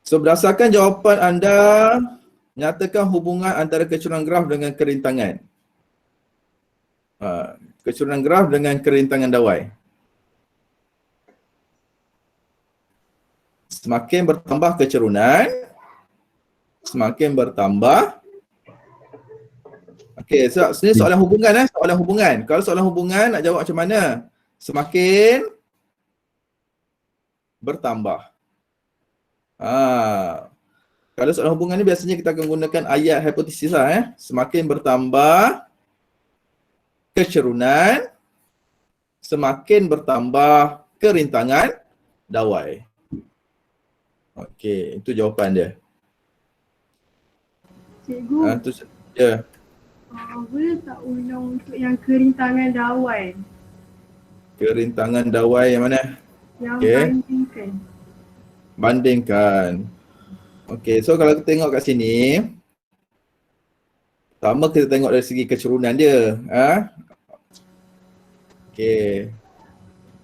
So berdasarkan jawapan anda, nyatakan hubungan antara kecurunan graf dengan kerintangan. Kecurunan graf dengan kerintangan dawai. Semakin bertambah kecurunan, semakin bertambah. Okey, so ini soalan hubungan soalan hubungan. Kalau soalan hubungan nak jawab macam mana? Semakin bertambah. Kalau soalan hubungan ni biasanya kita akan gunakan ayat hipotesis lah Semakin bertambah kecurunan, semakin bertambah kerintangan dawai. Okey, itu jawapan dia. Cikgu, boleh tak ulang untuk yang kerintangan dawai? Kerintangan dawai yang mana? Yang Bandingkan. Okey, so kalau kita tengok kat sini, pertama kita tengok dari segi kecurunan dia. Okey.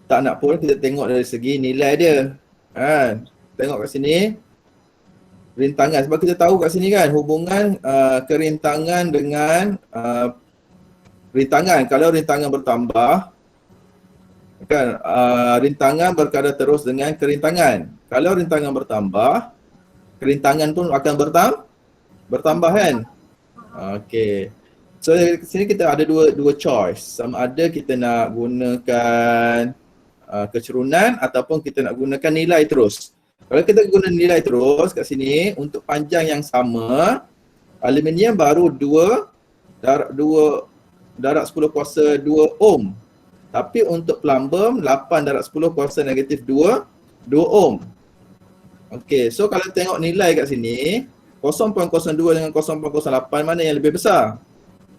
Tak nak pun kita tengok dari segi nilai dia. Tengok kat sini rintangan, sebab kita tahu kat sini kan hubungan kerintangan dengan rintangan. Kalau rintangan bertambah, Kan rintangan berkadar terus dengan kerintangan. Kalau rintangan bertambah, kerintangan pun akan bertambah kan? Okey. So di sini kita ada dua choice. Sama ada kita nak gunakan kecerunan ataupun kita nak gunakan nilai terus. Kalau kita guna nilai terus kat sini untuk panjang yang sama, aluminium baru 2 darab 10 kuasa 2 ohm. Tapi untuk plumbum 8 darab 10 kuasa negatif 2 ohm. Okey, so kalau tengok nilai kat sini 0.02 dengan 0.08 mana yang lebih besar?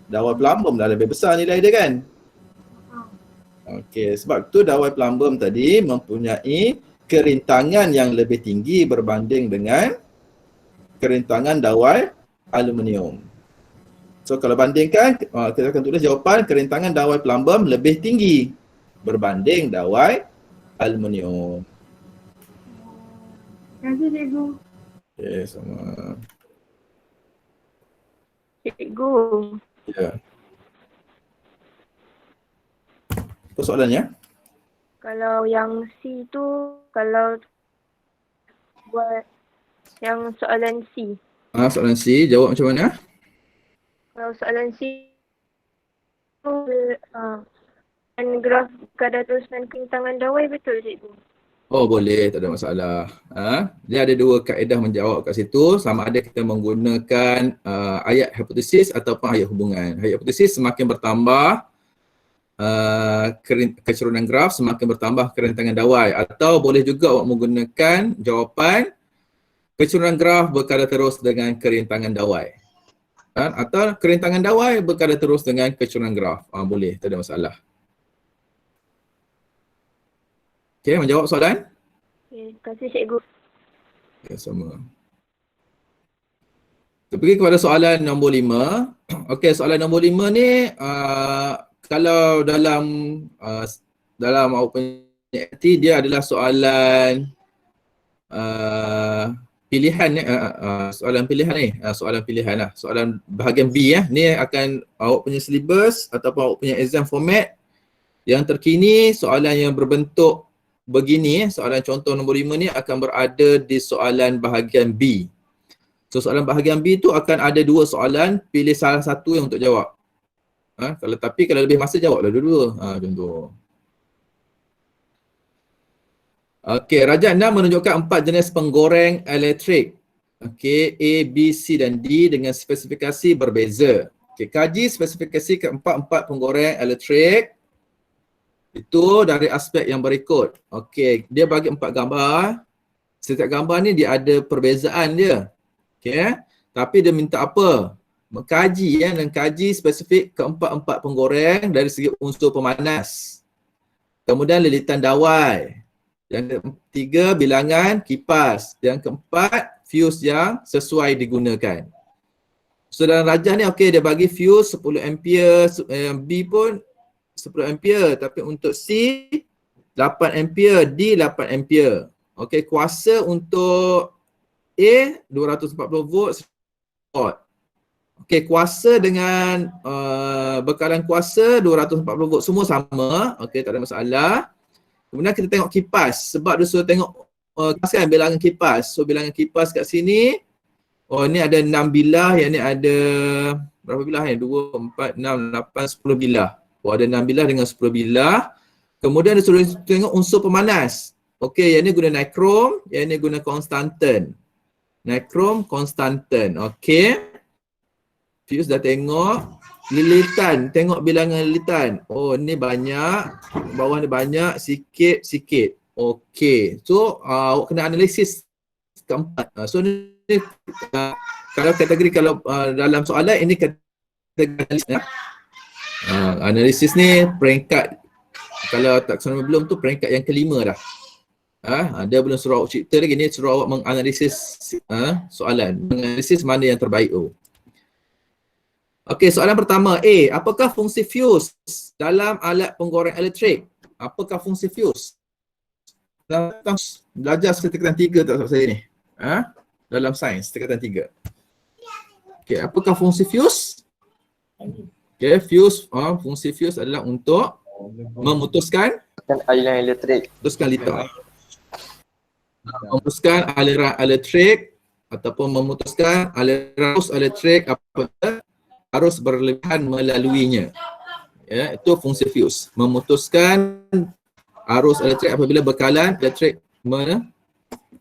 Dawai plumbum dah lebih besar nilai dia kan? Okey, sebab tu dawai plumbum tadi mempunyai kerintangan yang lebih tinggi berbanding dengan kerintangan dawai aluminium. So kalau bandingkan, kita akan tulis jawapan kerintangan dawai plumbum lebih tinggi berbanding dawai aluminium. Terima kasih cikgu. Okey, sama. Cikgu. Ya. Apa soalannya? Kalau yang C tu, kalau buat yang soalan C. Soalan C, jawab macam mana? Kalau soalan C tu, dan graf kadar terusan kerintangan dawai betul cikgu? Oh boleh, tak ada masalah. Dia ada dua kaedah menjawab kat situ, sama ada kita menggunakan ayat hipotesis ataupun ayat hubungan. Ayat hipotesis semakin bertambah kecerunan graf, semakin bertambah kerintangan dawai, atau boleh juga awak menggunakan jawapan kecerunan graf berkadar terus dengan kerintangan dawai. Atau kerintangan dawai berkadar terus dengan kecerunan graf. Boleh, tak ada masalah. Okey, menjawab soalan? Okay, terima kasih cikgu. Okay, sama. Kita pergi kepada soalan nombor 5. Okey, soalan nombor 5 ni kalau dalam awak punya aktiviti dia adalah soalan pilihan ni, soalan pilihan ni, soalan pilihan lah, soalan bahagian B ni akan awak punya syllabus ataupun awak punya exam format yang terkini. Soalan yang berbentuk begini, soalan contoh nombor 5 ni akan berada di soalan bahagian B. So soalan bahagian B tu akan ada dua soalan, pilih salah satu yang untuk jawab. Kalau lebih masa jawablah dua-dua. Contoh. Okey, rajah 6 menunjukkan 4 jenis penggoreng elektrik. Okey, A, B, C dan D dengan spesifikasi berbeza. Okey, kaji spesifikasi keempat-empat penggoreng elektrik itu dari aspek yang berikut. Okey, dia bagi 4 gambar. Setiap gambar ni dia ada perbezaan dia. Okey, tapi dia minta apa? Mengkaji dan kaji spesifik keempat-empat penggoreng dari segi unsur pemanas. Kemudian lilitan dawai. Yang ketiga, bilangan kipas. Yang keempat, fuse yang sesuai digunakan. So dalam rajah ni okey, dia bagi fuse 10 ampere, B pun 10 ampere, tapi untuk C 8 ampere, D 8 ampere. Okey, kuasa untuk A 240 volt. Okey, kuasa dengan bekalan kuasa 240 volt semua sama. Okey, tak ada masalah. Kemudian kita tengok kipas, sebab dia suruh tengok kan bilangan kipas. So bilangan kipas kat sini, ni ada 6 bilah, yang ni ada berapa bilah ni? 2, 4, 6, 8, 10 bilah. Ada 6 bilah dengan 10 bilah. Kemudian dia suruh tengok unsur pemanas. Okey, yang ni guna nikrom, yang ni guna konstanten. Nikrom, konstanten. Okey. Fuse dah tengok. Lilitan, tengok bilangan lilitan. Ni banyak, bawah ni banyak, sikit. Okey. So, awak kena analisis keempat. So ni kalau kategori, kalau dalam soalan ini kategori analisis. Analisis ni peringkat, kalau tak sama belum tu peringkat yang kelima dah. Dia belum suruh awak cipta lagi, ni suruh awak menganalisis soalan, menganalisis mana yang terbaik tu. Okey, soalan pertama A, apakah fungsi fuse dalam alat penggoreng elektrik? Apakah fungsi fuse? Belajar tingkatan 3 tak saya ni? Dalam sains tingkatan 3. Okey, apakah fungsi fuse? Okey, fuse, fungsi fuse adalah untuk memutuskan Kan aliran elektrik. Putuskan litar. Memutuskan aliran elektrik ataupun memutuskan aliran arus elektrik apabila arus berlebihan melaluinya. Ya, itu fungsi fuse. Memutuskan arus elektrik apabila bekalan elektrik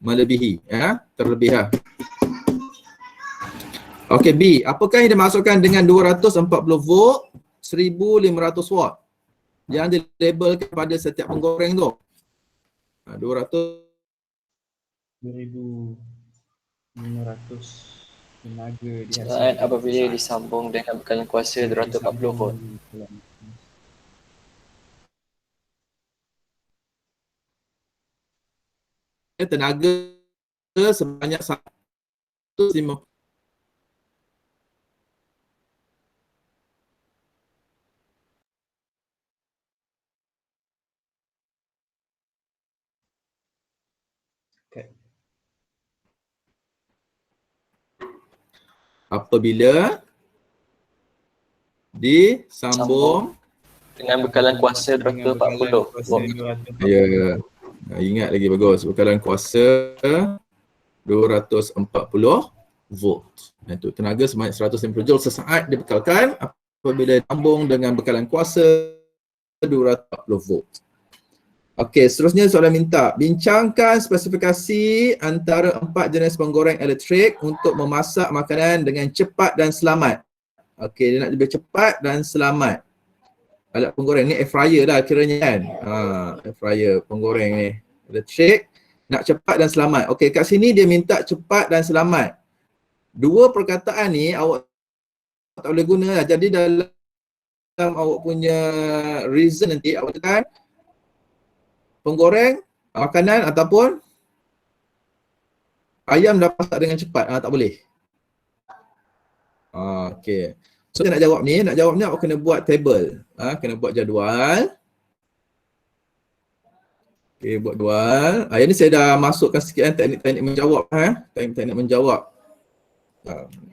melebihi, ya, terlebih. Okey, B. Apakah yang dimaksudkan dengan 240 volt, 1500 watt yang dilabelkan pada setiap penggoreng tu? 200 2500 tenaga Saat apabila disambung dengan bekalan kuasa 240 volt. tenaga sebanyak 150. Apabila disambung Dengan bekalan kuasa 240 volt. ya, ingat lagi bagus, bekalan kuasa 240 volt. Itu tenaga sebanyak 150 joule sesaat dibekalkan apabila disambung dengan bekalan kuasa 240 volt. Okey, seterusnya soalan minta, bincangkan spesifikasi antara 4 jenis penggoreng elektrik untuk memasak makanan dengan cepat dan selamat. Okey, dia nak lebih cepat dan selamat. Alat penggoreng ni air fryer lah kiranya kan. Air fryer penggoreng ni elektrik, nak cepat dan selamat. Okey, kat sini dia minta cepat dan selamat. Dua perkataan ni awak tak boleh guna lah. Jadi dalam awak punya reason nanti awak tekan penggoreng makanan ataupun ayam dapat masak dengan cepat. Tak boleh. Okey. So nak jawabnya awak kena buat table. Kena buat jadual. Okey, buat jadual. Yang ni saya dah masukkan sikit teknik-teknik menjawab. Teknik-teknik menjawab.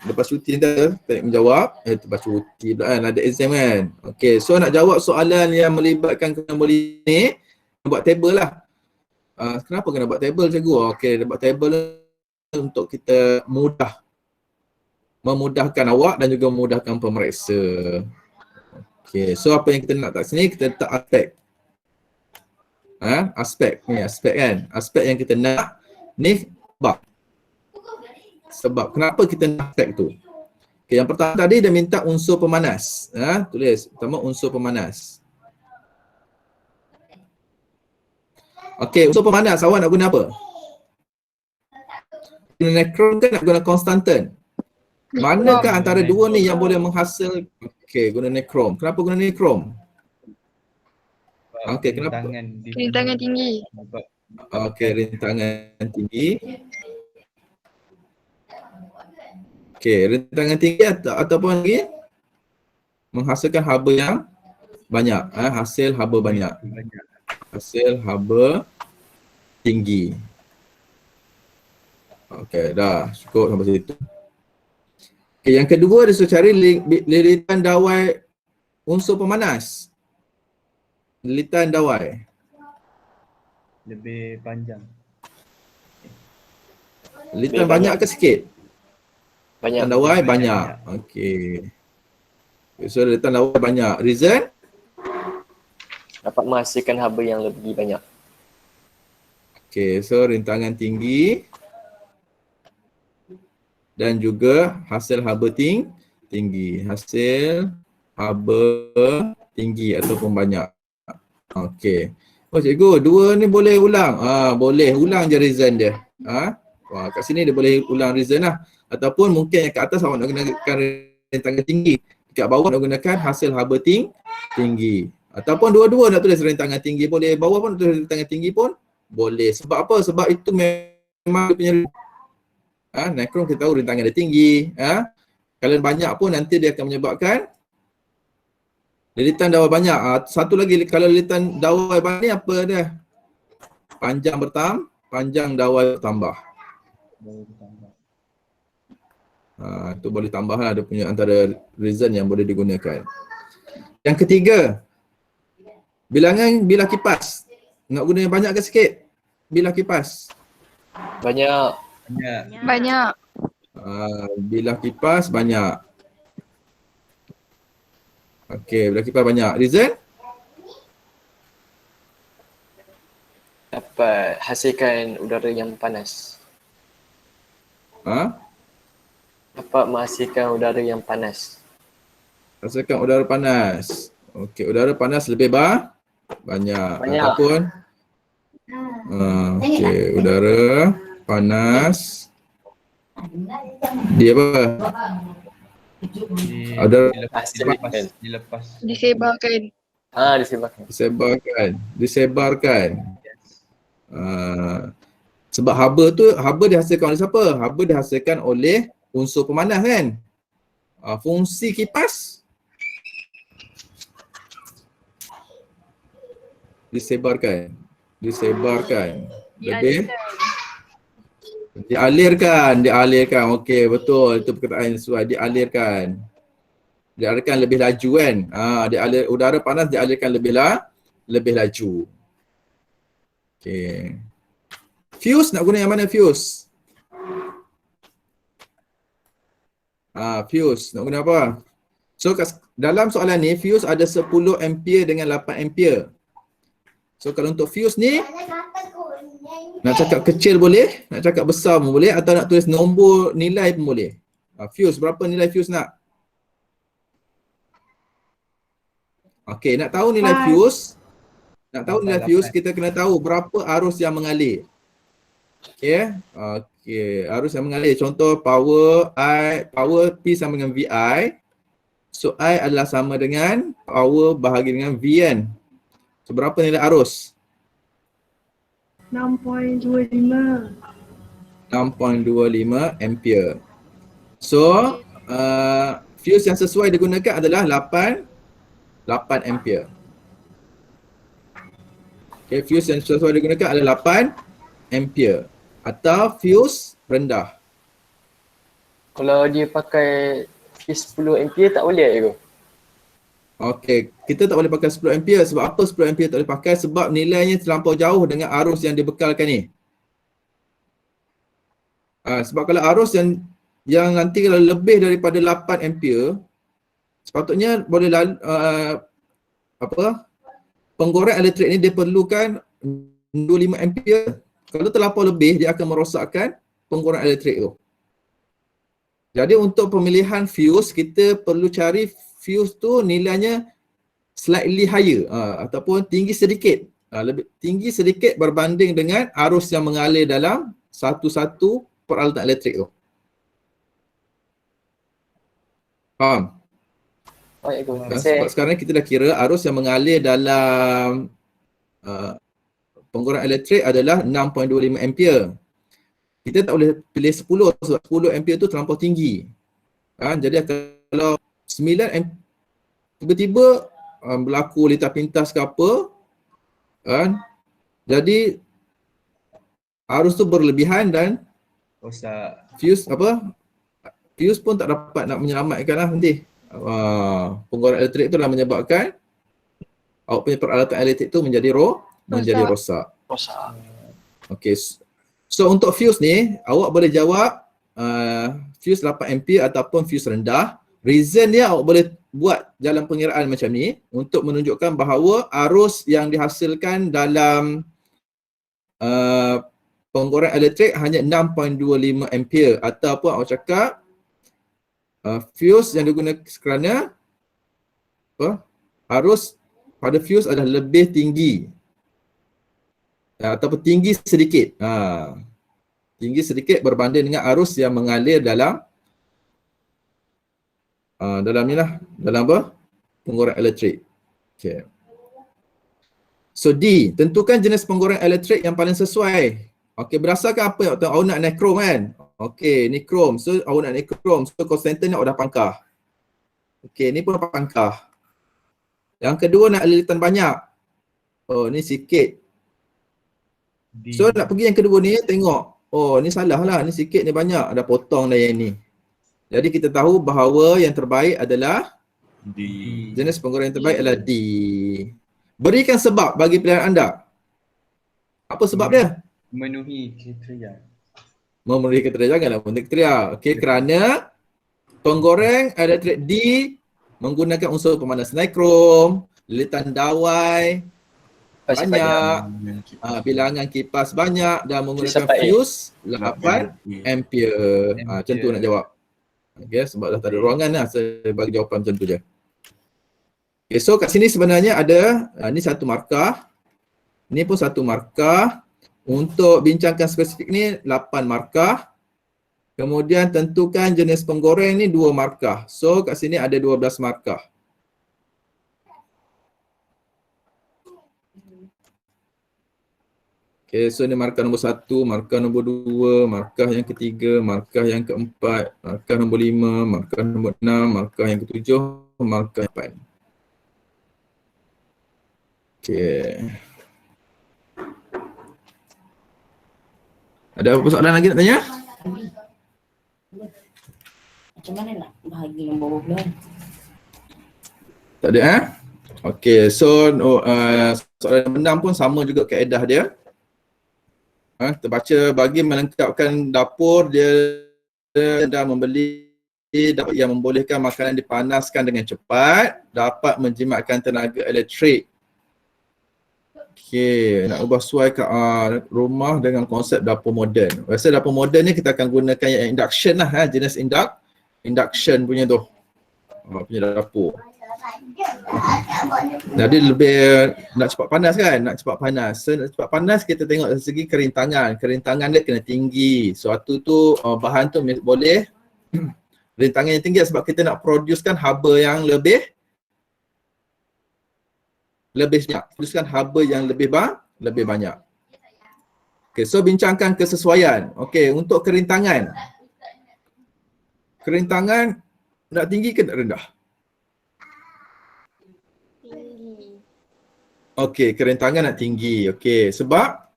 Lepas cuti dah teknik menjawab. Lepas cuti pula kan, ada exam kan. Okey, so nak jawab soalan yang melibatkan kena boleh ni, buat table lah. Kenapa kena buat table cikgu? Okey, buat table untuk kita memudahkan awak dan juga memudahkan pemeriksa. Okey, so apa yang kita nak kat sini, kita letak aspek. Aspek ni, aspek kan. Aspek yang kita nak ni sebab kenapa kita nak aspek tu. Okey, yang pertama tadi dia minta unsur pemanas. Tulis pertama unsur pemanas. Okey, unsur pemanas awak nak guna apa? Guna nekron ke nak guna konstantan? Manakah antara dua ni yang boleh menghasil? Okey, guna nekrom. Kenapa guna nekrom? Okey, kenapa? Rintangan tinggi. Okey, rintangan tinggi. Okey, rintangan tinggi ataupun lagi menghasilkan haba yang banyak. Hasil haba banyak. Hasil haba tinggi. Okey, dah cukup sampai situ. Okay, yang kedua dia suruh cari lilitan dawai unsur pemanas. Lilitan dawai. Lebih panjang. Lilitan banyak ke sikit? Banyak. Lilitan dawai banyak. Okey. So lilitan dawai banyak. Reason? Dapat menghasilkan haba yang lebih banyak. Okey, so rintangan tinggi dan juga hasil haba tinggi. Hasil haba tinggi ataupun banyak. Okey. Oh cikgu, dua ni boleh ulang? Boleh. Ulang je reason dia. Kat sini dia boleh ulang reason lah. Ataupun mungkin yang kat atas awak nak gunakan rintangan tinggi. Dekat bawah nak gunakan hasil haba tinggi. Ataupun dua-dua nak tulis rintangan tinggi boleh. Bawah pun nak tulis rintangan tinggi pun boleh. Sebab apa? Sebab itu memang dia punya nekron kita tahu rintangan dia tinggi. Kalau banyak pun nanti dia akan menyebabkan lilitan dawai banyak. Satu lagi, kalau lilitan dawai banyak ni apa dia? Panjang dawai bertambah. Itu boleh tambah lah, dia punya antara reason yang boleh digunakan. Yang ketiga, Bilangan bilah kipas. Nak guna yang banyak ke sikit? Bilah kipas. Banyak. Banyak. Bilah kipas banyak. Okey, bilah kipas banyak. Reason? Dapat hasilkan udara yang panas. Dapat menghasilkan udara yang panas. Rasakan udara panas. Okey, udara panas lebih banyak. Banyak. Ataupun okey, udara panas dia apa? Dilepas. Disebarkan. Disebarkan. Disebarkan. Sebab haba dihasilkan oleh siapa? Haba dihasilkan oleh unsur pemanas kan? Fungsi kipas disebarkan. Lebih dialirkan. Okey, betul. Itu perkataan yang sesuai. Dialirkan lebih laju kan? Udara panas dialirkan lebih laju. Okey. Fuse, nak guna yang mana fuse? Fuse, nak guna apa? So dalam soalan ni, fuse ada 10 ampere dengan 8 ampere. So kalau untuk fuse ni, nak cakap kecil boleh, nak cakap besar pun boleh, atau nak tulis nombor nilai pun boleh. Fuse, berapa nilai fuse nak? Okey, nak tahu nilai fuse, kita kena tahu berapa arus yang mengalir. Okey, arus yang mengalir. Contoh power P sama dengan VI. So I adalah sama dengan power bahagi dengan V kan. So berapa nilai arus? 6.25. 6.25 ampere. So fuse yang sesuai digunakan adalah 8 ampere. Okay, fuse yang sesuai digunakan adalah 8 ampere atau fuse rendah. Kalau dia pakai fuse 10 ampere tak boleh ke? Okey, kita tak boleh pakai 10 ampere. Sebab apa 10 ampere tak boleh pakai? Sebab nilainya terlampau jauh dengan arus yang dibekalkan ni. Sebab kalau arus yang nanti kalau lebih daripada 8 ampere, sepatutnya boleh penggoreng elektrik ni dia perlukan 25 ampere. Kalau terlampau lebih, dia akan merosakkan penggoreng elektrik tu. Jadi untuk pemilihan fuse, kita perlu cari fuse tu nilainya slightly higher ataupun tinggi sedikit. Lebih tinggi sedikit berbanding dengan arus yang mengalir dalam satu-satu peralatan elektrik tu. Faham? Sebab sekarang kita dah kira arus yang mengalir dalam penggoreng elektrik adalah 6.25 ampere. Kita tak boleh pilih 10 sebab 10 ampere tu terlampau tinggi. Jadi kalau 9 ampere tiba-tiba berlaku lintas pintas ke apa, jadi arus tu berlebihan dan fuse pun tak dapat nak menyelamatkan lah nanti. Penggoreng elektrik tu lah menyebabkan awak punya peralatan elektrik tu menjadi rosak. Okey. So untuk fuse ni, awak boleh jawab fuse 8 ampere ataupun fuse rendah. Reason dia awak boleh buat jalan pengiraan macam ni untuk menunjukkan bahawa arus yang dihasilkan dalam penggoreng elektrik hanya 6.25 ampere ataupun awak cakap fuse yang digunakan kerana arus pada fuse adalah lebih tinggi ataupun tinggi sedikit. Tinggi sedikit berbanding dengan arus yang mengalir dalam ni lah, dalam apa? Penggoreng elektrik. Okay. So D, tentukan jenis penggoreng elektrik yang paling sesuai. Okey, berdasarkan apa yang awak nak naik krom kan? Okey, ni krom. So awak nak naik krom. So konstantan ni awak dah pangkah. Okey, ni pun pangkah. Yang kedua nak lilitan banyak. Oh, ni sikit. So nak pergi yang kedua ni, tengok. Oh, ni salah lah. Ni sikit, ni banyak. Ada potong dah yang ni. Jadi kita tahu bahawa yang terbaik adalah D. Jenis penggoreng yang terbaik adalah D. Berikan sebab bagi pilihan anda. Apa sebab dia? Memenuhi kriteria. Memenuhi kriteria, janganlah memenuhi kriteria. Okey, kerana penggoreng ada trait D menggunakan unsur pemanas nikrom, lilitan dawai banyak, bilangan kipas banyak dan menggunakan Siapa A? fuse 8 ampere. Macam tu nak jawab. Okay, sebab dah tak ada ruangan lah, saya bagi jawapan macam tu je. Okay, so kat sini sebenarnya ada, ni satu markah, ni pun satu markah. Untuk bincangkan spesifik ni 8 markah. Kemudian tentukan jenis penggoreng ni 2 markah. So kat sini ada 12 markah. Okay, so ni markah nombor 1, markah nombor 2, markah yang ketiga, markah yang keempat, markah nombor 5, markah nombor 6, markah yang ketujuh, markah yang 8. Okay. Ada apa soalan lagi nak tanya? Macam mana nak bahagi nombor bulan? Tak ada Okay, so soalan menang pun sama juga kaedah dia. Kita baca bagi melengkapkan dapur dia dah membeli yang membolehkan makanan dipanaskan dengan cepat, dapat menjimatkan tenaga elektrik. Okey, nak ubah suai ke rumah dengan konsep dapur moden. Biasa dapur moden ni kita akan gunakan yang induction lah, jenis induction punya tu. Punya dapur. Jadi lebih nak cepat panas kan? Nak cepat panas. So, nak cepat panas kita tengok dari segi kerintangan. Kerintangan dia kena tinggi. Suatu tu bahan tu boleh kerintangan yang tinggi sebab kita nak producekan haba yang lebih banyak. Producekan haba yang lebih banyak. Okay, so bincangkan kesesuaian. Okay, untuk kerintangan. Kerintangan nak tinggi ke nak rendah? Tinggi. Okey, kerintangan nak tinggi. Okey, sebab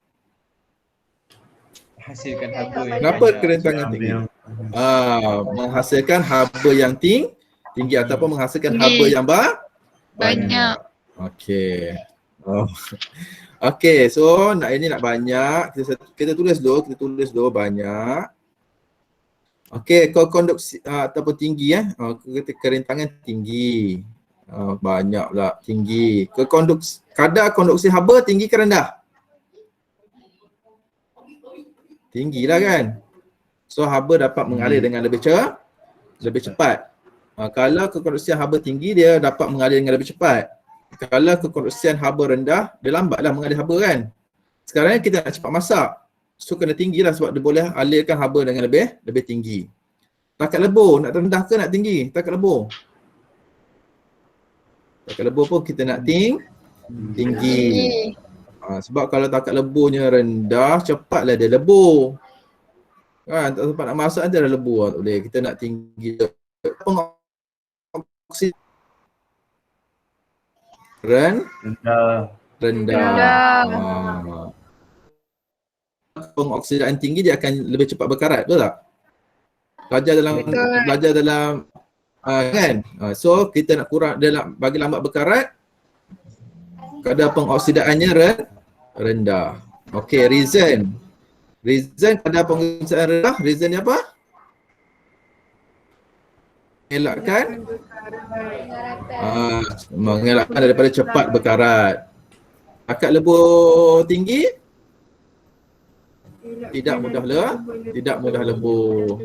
Hasilkan haba yang kenapa banyak. kerintangan tinggi? Menghasilkan haba yang tinggi ataupun menghasilkan Tinggi. haba yang Banyak. Okey. Okey, so ini nak banyak. Kita tulis dulu banyak. Okey, konduksi ataupun tinggi kerintangan tinggi. Banyak pula tinggi. Kadar konduksi haba tinggi ke rendah? Tinggi lah kan. So haba dapat mengalir dengan lebih cepat. Kalau kekonduksian haba tinggi dia dapat mengalir dengan lebih cepat. Kalau kekonduksian haba rendah dia lambatlah mengalir haba kan. Sekarang kita nak cepat masak. So kena tinggi lah sebab dia boleh alirkan haba dengan lebih tinggi. Takat lebur nak rendah ke nak tinggi? Takat lebur. Takat lebur pun kita nak tinggi. Sebab kalau takat leburnya rendah, cepatlah dia lebur. Kan, tak sempat nak masak nanti dah lebur. Tak boleh, kita nak tinggi. Rendah. Pengoksidaan tinggi dia akan lebih cepat berkarat, betul tak? Belajar dalam kan? So kita nak kurang, dia nak bagi lambat berkarat, kadar pengoksidaannya rendah. Okey, reason kadar pengoksidaan rendah, reason ni apa? Mengelakkan daripada cepat berkarat. Takat lebur tinggi tidak mudah lebur.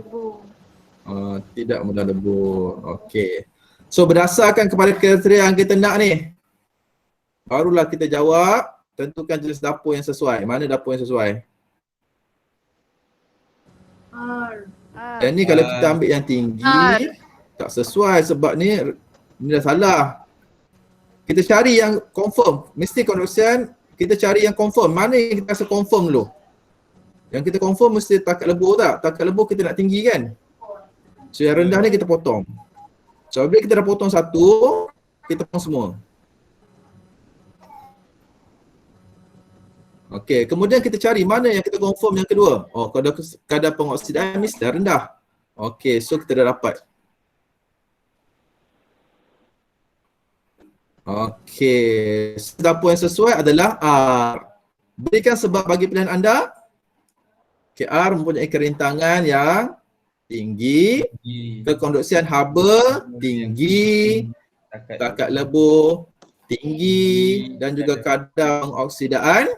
Tidak mudah lebur. Okey. So berdasarkan kepada kriteria yang kita nak ni, barulah kita jawab, tentukan jenis dapur yang sesuai. Mana dapur yang sesuai? Yang ni kalau kita ambil yang tinggi, tak sesuai sebab ni dah salah. Kita cari yang confirm. Mesti konduksian, kita cari yang confirm. Mana yang kita rasa confirm dulu? Yang kita confirm mesti takat lebur tak? Takat lebur kita nak tinggi kan? So yang rendah ni kita potong. So bila kita dah potong satu, kita potong semua. Okey, kemudian kita cari mana yang kita confirm yang kedua. Kadar pengoksidaan ni dah rendah. Okey, so kita dah dapat. Okey. Dapur yang sesuai adalah R. Berikan sebab bagi pilihan anda. Okey, R mempunyai kerintangan yang tinggi, kekonduksian haba tinggi, takat lebur tinggi dan juga kadar pengoksidaan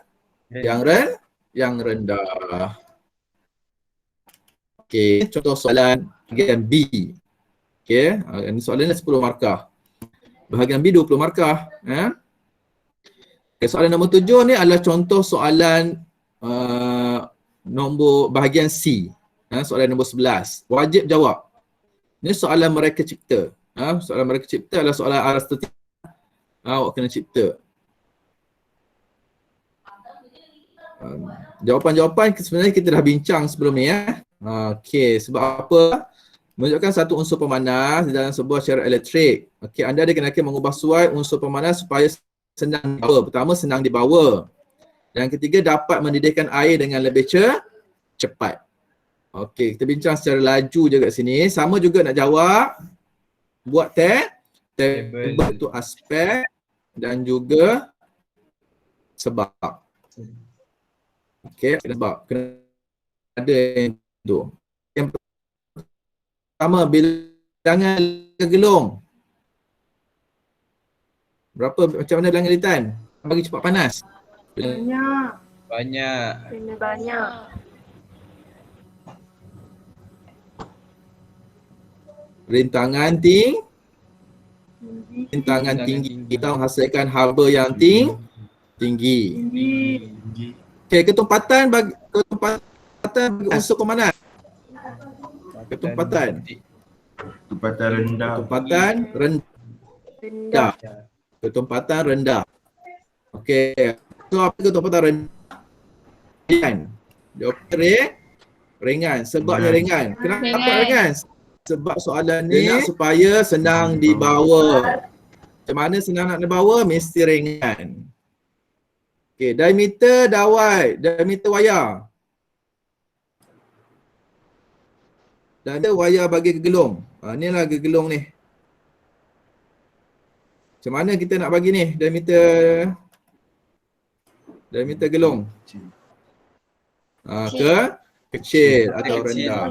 yang rendah. Okey, contoh soalan bahagian B. Okey, ini soalan 10 markah. Bahagian B 20 markah. Okay, soalan nombor 7 ni adalah contoh soalan nombor bahagian C. Soalan nombor 11. Wajib jawab. Ini soalan mereka cipta. Soalan mereka cipta adalah soalan Aristoteles. Awak kena cipta. Jawapan-jawapan sebenarnya kita dah bincang sebelum ni Okey, sebab apa? Menunjukkan satu unsur pemanas di dalam sebuah syarah elektrik. Okey, anda dikenakan mengubah suai unsur pemanas supaya senang dibawa. Pertama, senang dibawa. Yang ketiga, dapat mendidihkan air dengan lebih cepat. Okey, kita bincang secara laju je kat sini. Sama juga nak jawab. Buat table untuk aspek dan juga sebab. Okey, sebab kena ada yang tu. Yang pertama, bilangan gelung. Macam mana bilangan litan? Bagi cepat panas. Banyak. Kena banyak. Rintangan tinggi. Kita menghasilkan haba yang tinggi. Okey, ketumpatan bagi unsur pemanas. Ketumpatan rendah. Ketumpatan rendah. Okey. So apa ketumpatan rendah? Jawapan ringan. Sebabnya ringan. Kenapa ringan? Sebab soalan ni supaya senang dibawa. Macam mana senang nak dibawa? Mesti ringan. Okey, diameter dawai, diameter wayar. Dan ada wayar bagi gegelung. Inilah gegelung ni. Macam mana kita nak bagi ni diameter gelung? Kecil atau rendah.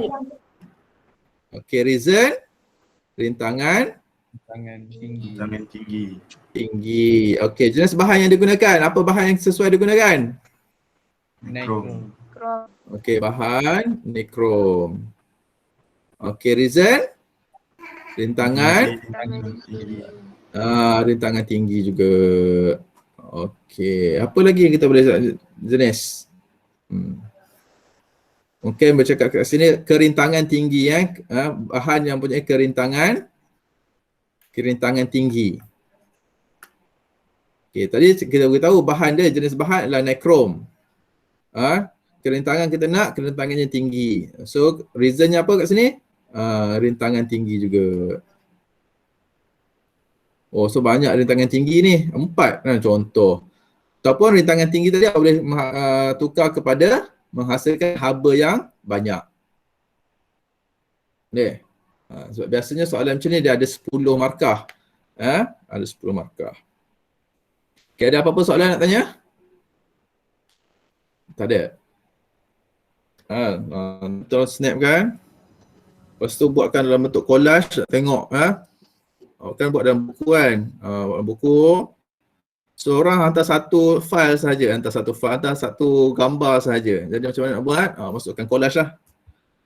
Okey, reason rintangan tinggi. Okey, jenis bahan yang digunakan. Apa bahan yang sesuai digunakan? Nikrom. Okey, bahan nikrom. Okey, reason rintangan rintangan tinggi juga. Okey, apa lagi yang kita boleh jenis? Okey, bercakap kat sini kerintangan tinggi bahan yang punya kerintangan tinggi. Okey, tadi kita beritahu bahan dia, jenis bahan adalah nikrom. Kerintangan kita nak kerintangannya tinggi. So reasonnya apa kat sini? Rintangan tinggi juga. Oh, so banyak rintangan tinggi ni. 4 contoh. Ataupun rintangan tinggi tadi boleh tukar kepada menghasilkan haba yang banyak. Ni. Sebab biasanya soalan macam ni dia ada 10 markah. Ada 10 markah. Okay, ada apa-apa soalan nak tanya? Tak ada. Terus snap kan. Lepas tu buatkan dalam bentuk collage, tengok kan buat dalam buku kan. Buat dalam buku. So orang hantar satu file saja, hantar satu gambar saja. Jadi macam mana nak buat? Masukkan collage lah.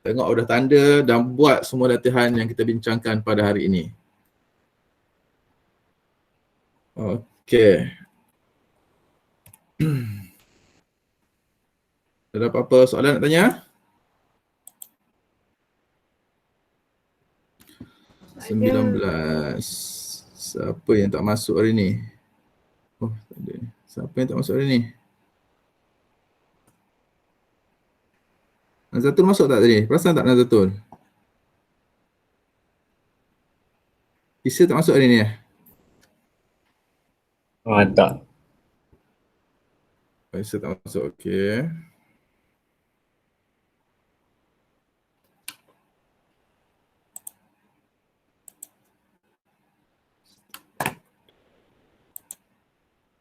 Tengok udah tanda dan buat semua latihan yang kita bincangkan pada hari ini. Okey. Ada apa-apa soalan nak tanya? 19. Siapa yang tak masuk hari ni? Oh, tak ada. Siapa yang tak masuk hari ni? Nazatul masuk tak tadi? Perasan tak Nazatul? Isa tak masuk hari ni Tak. Isa tak masuk, okey.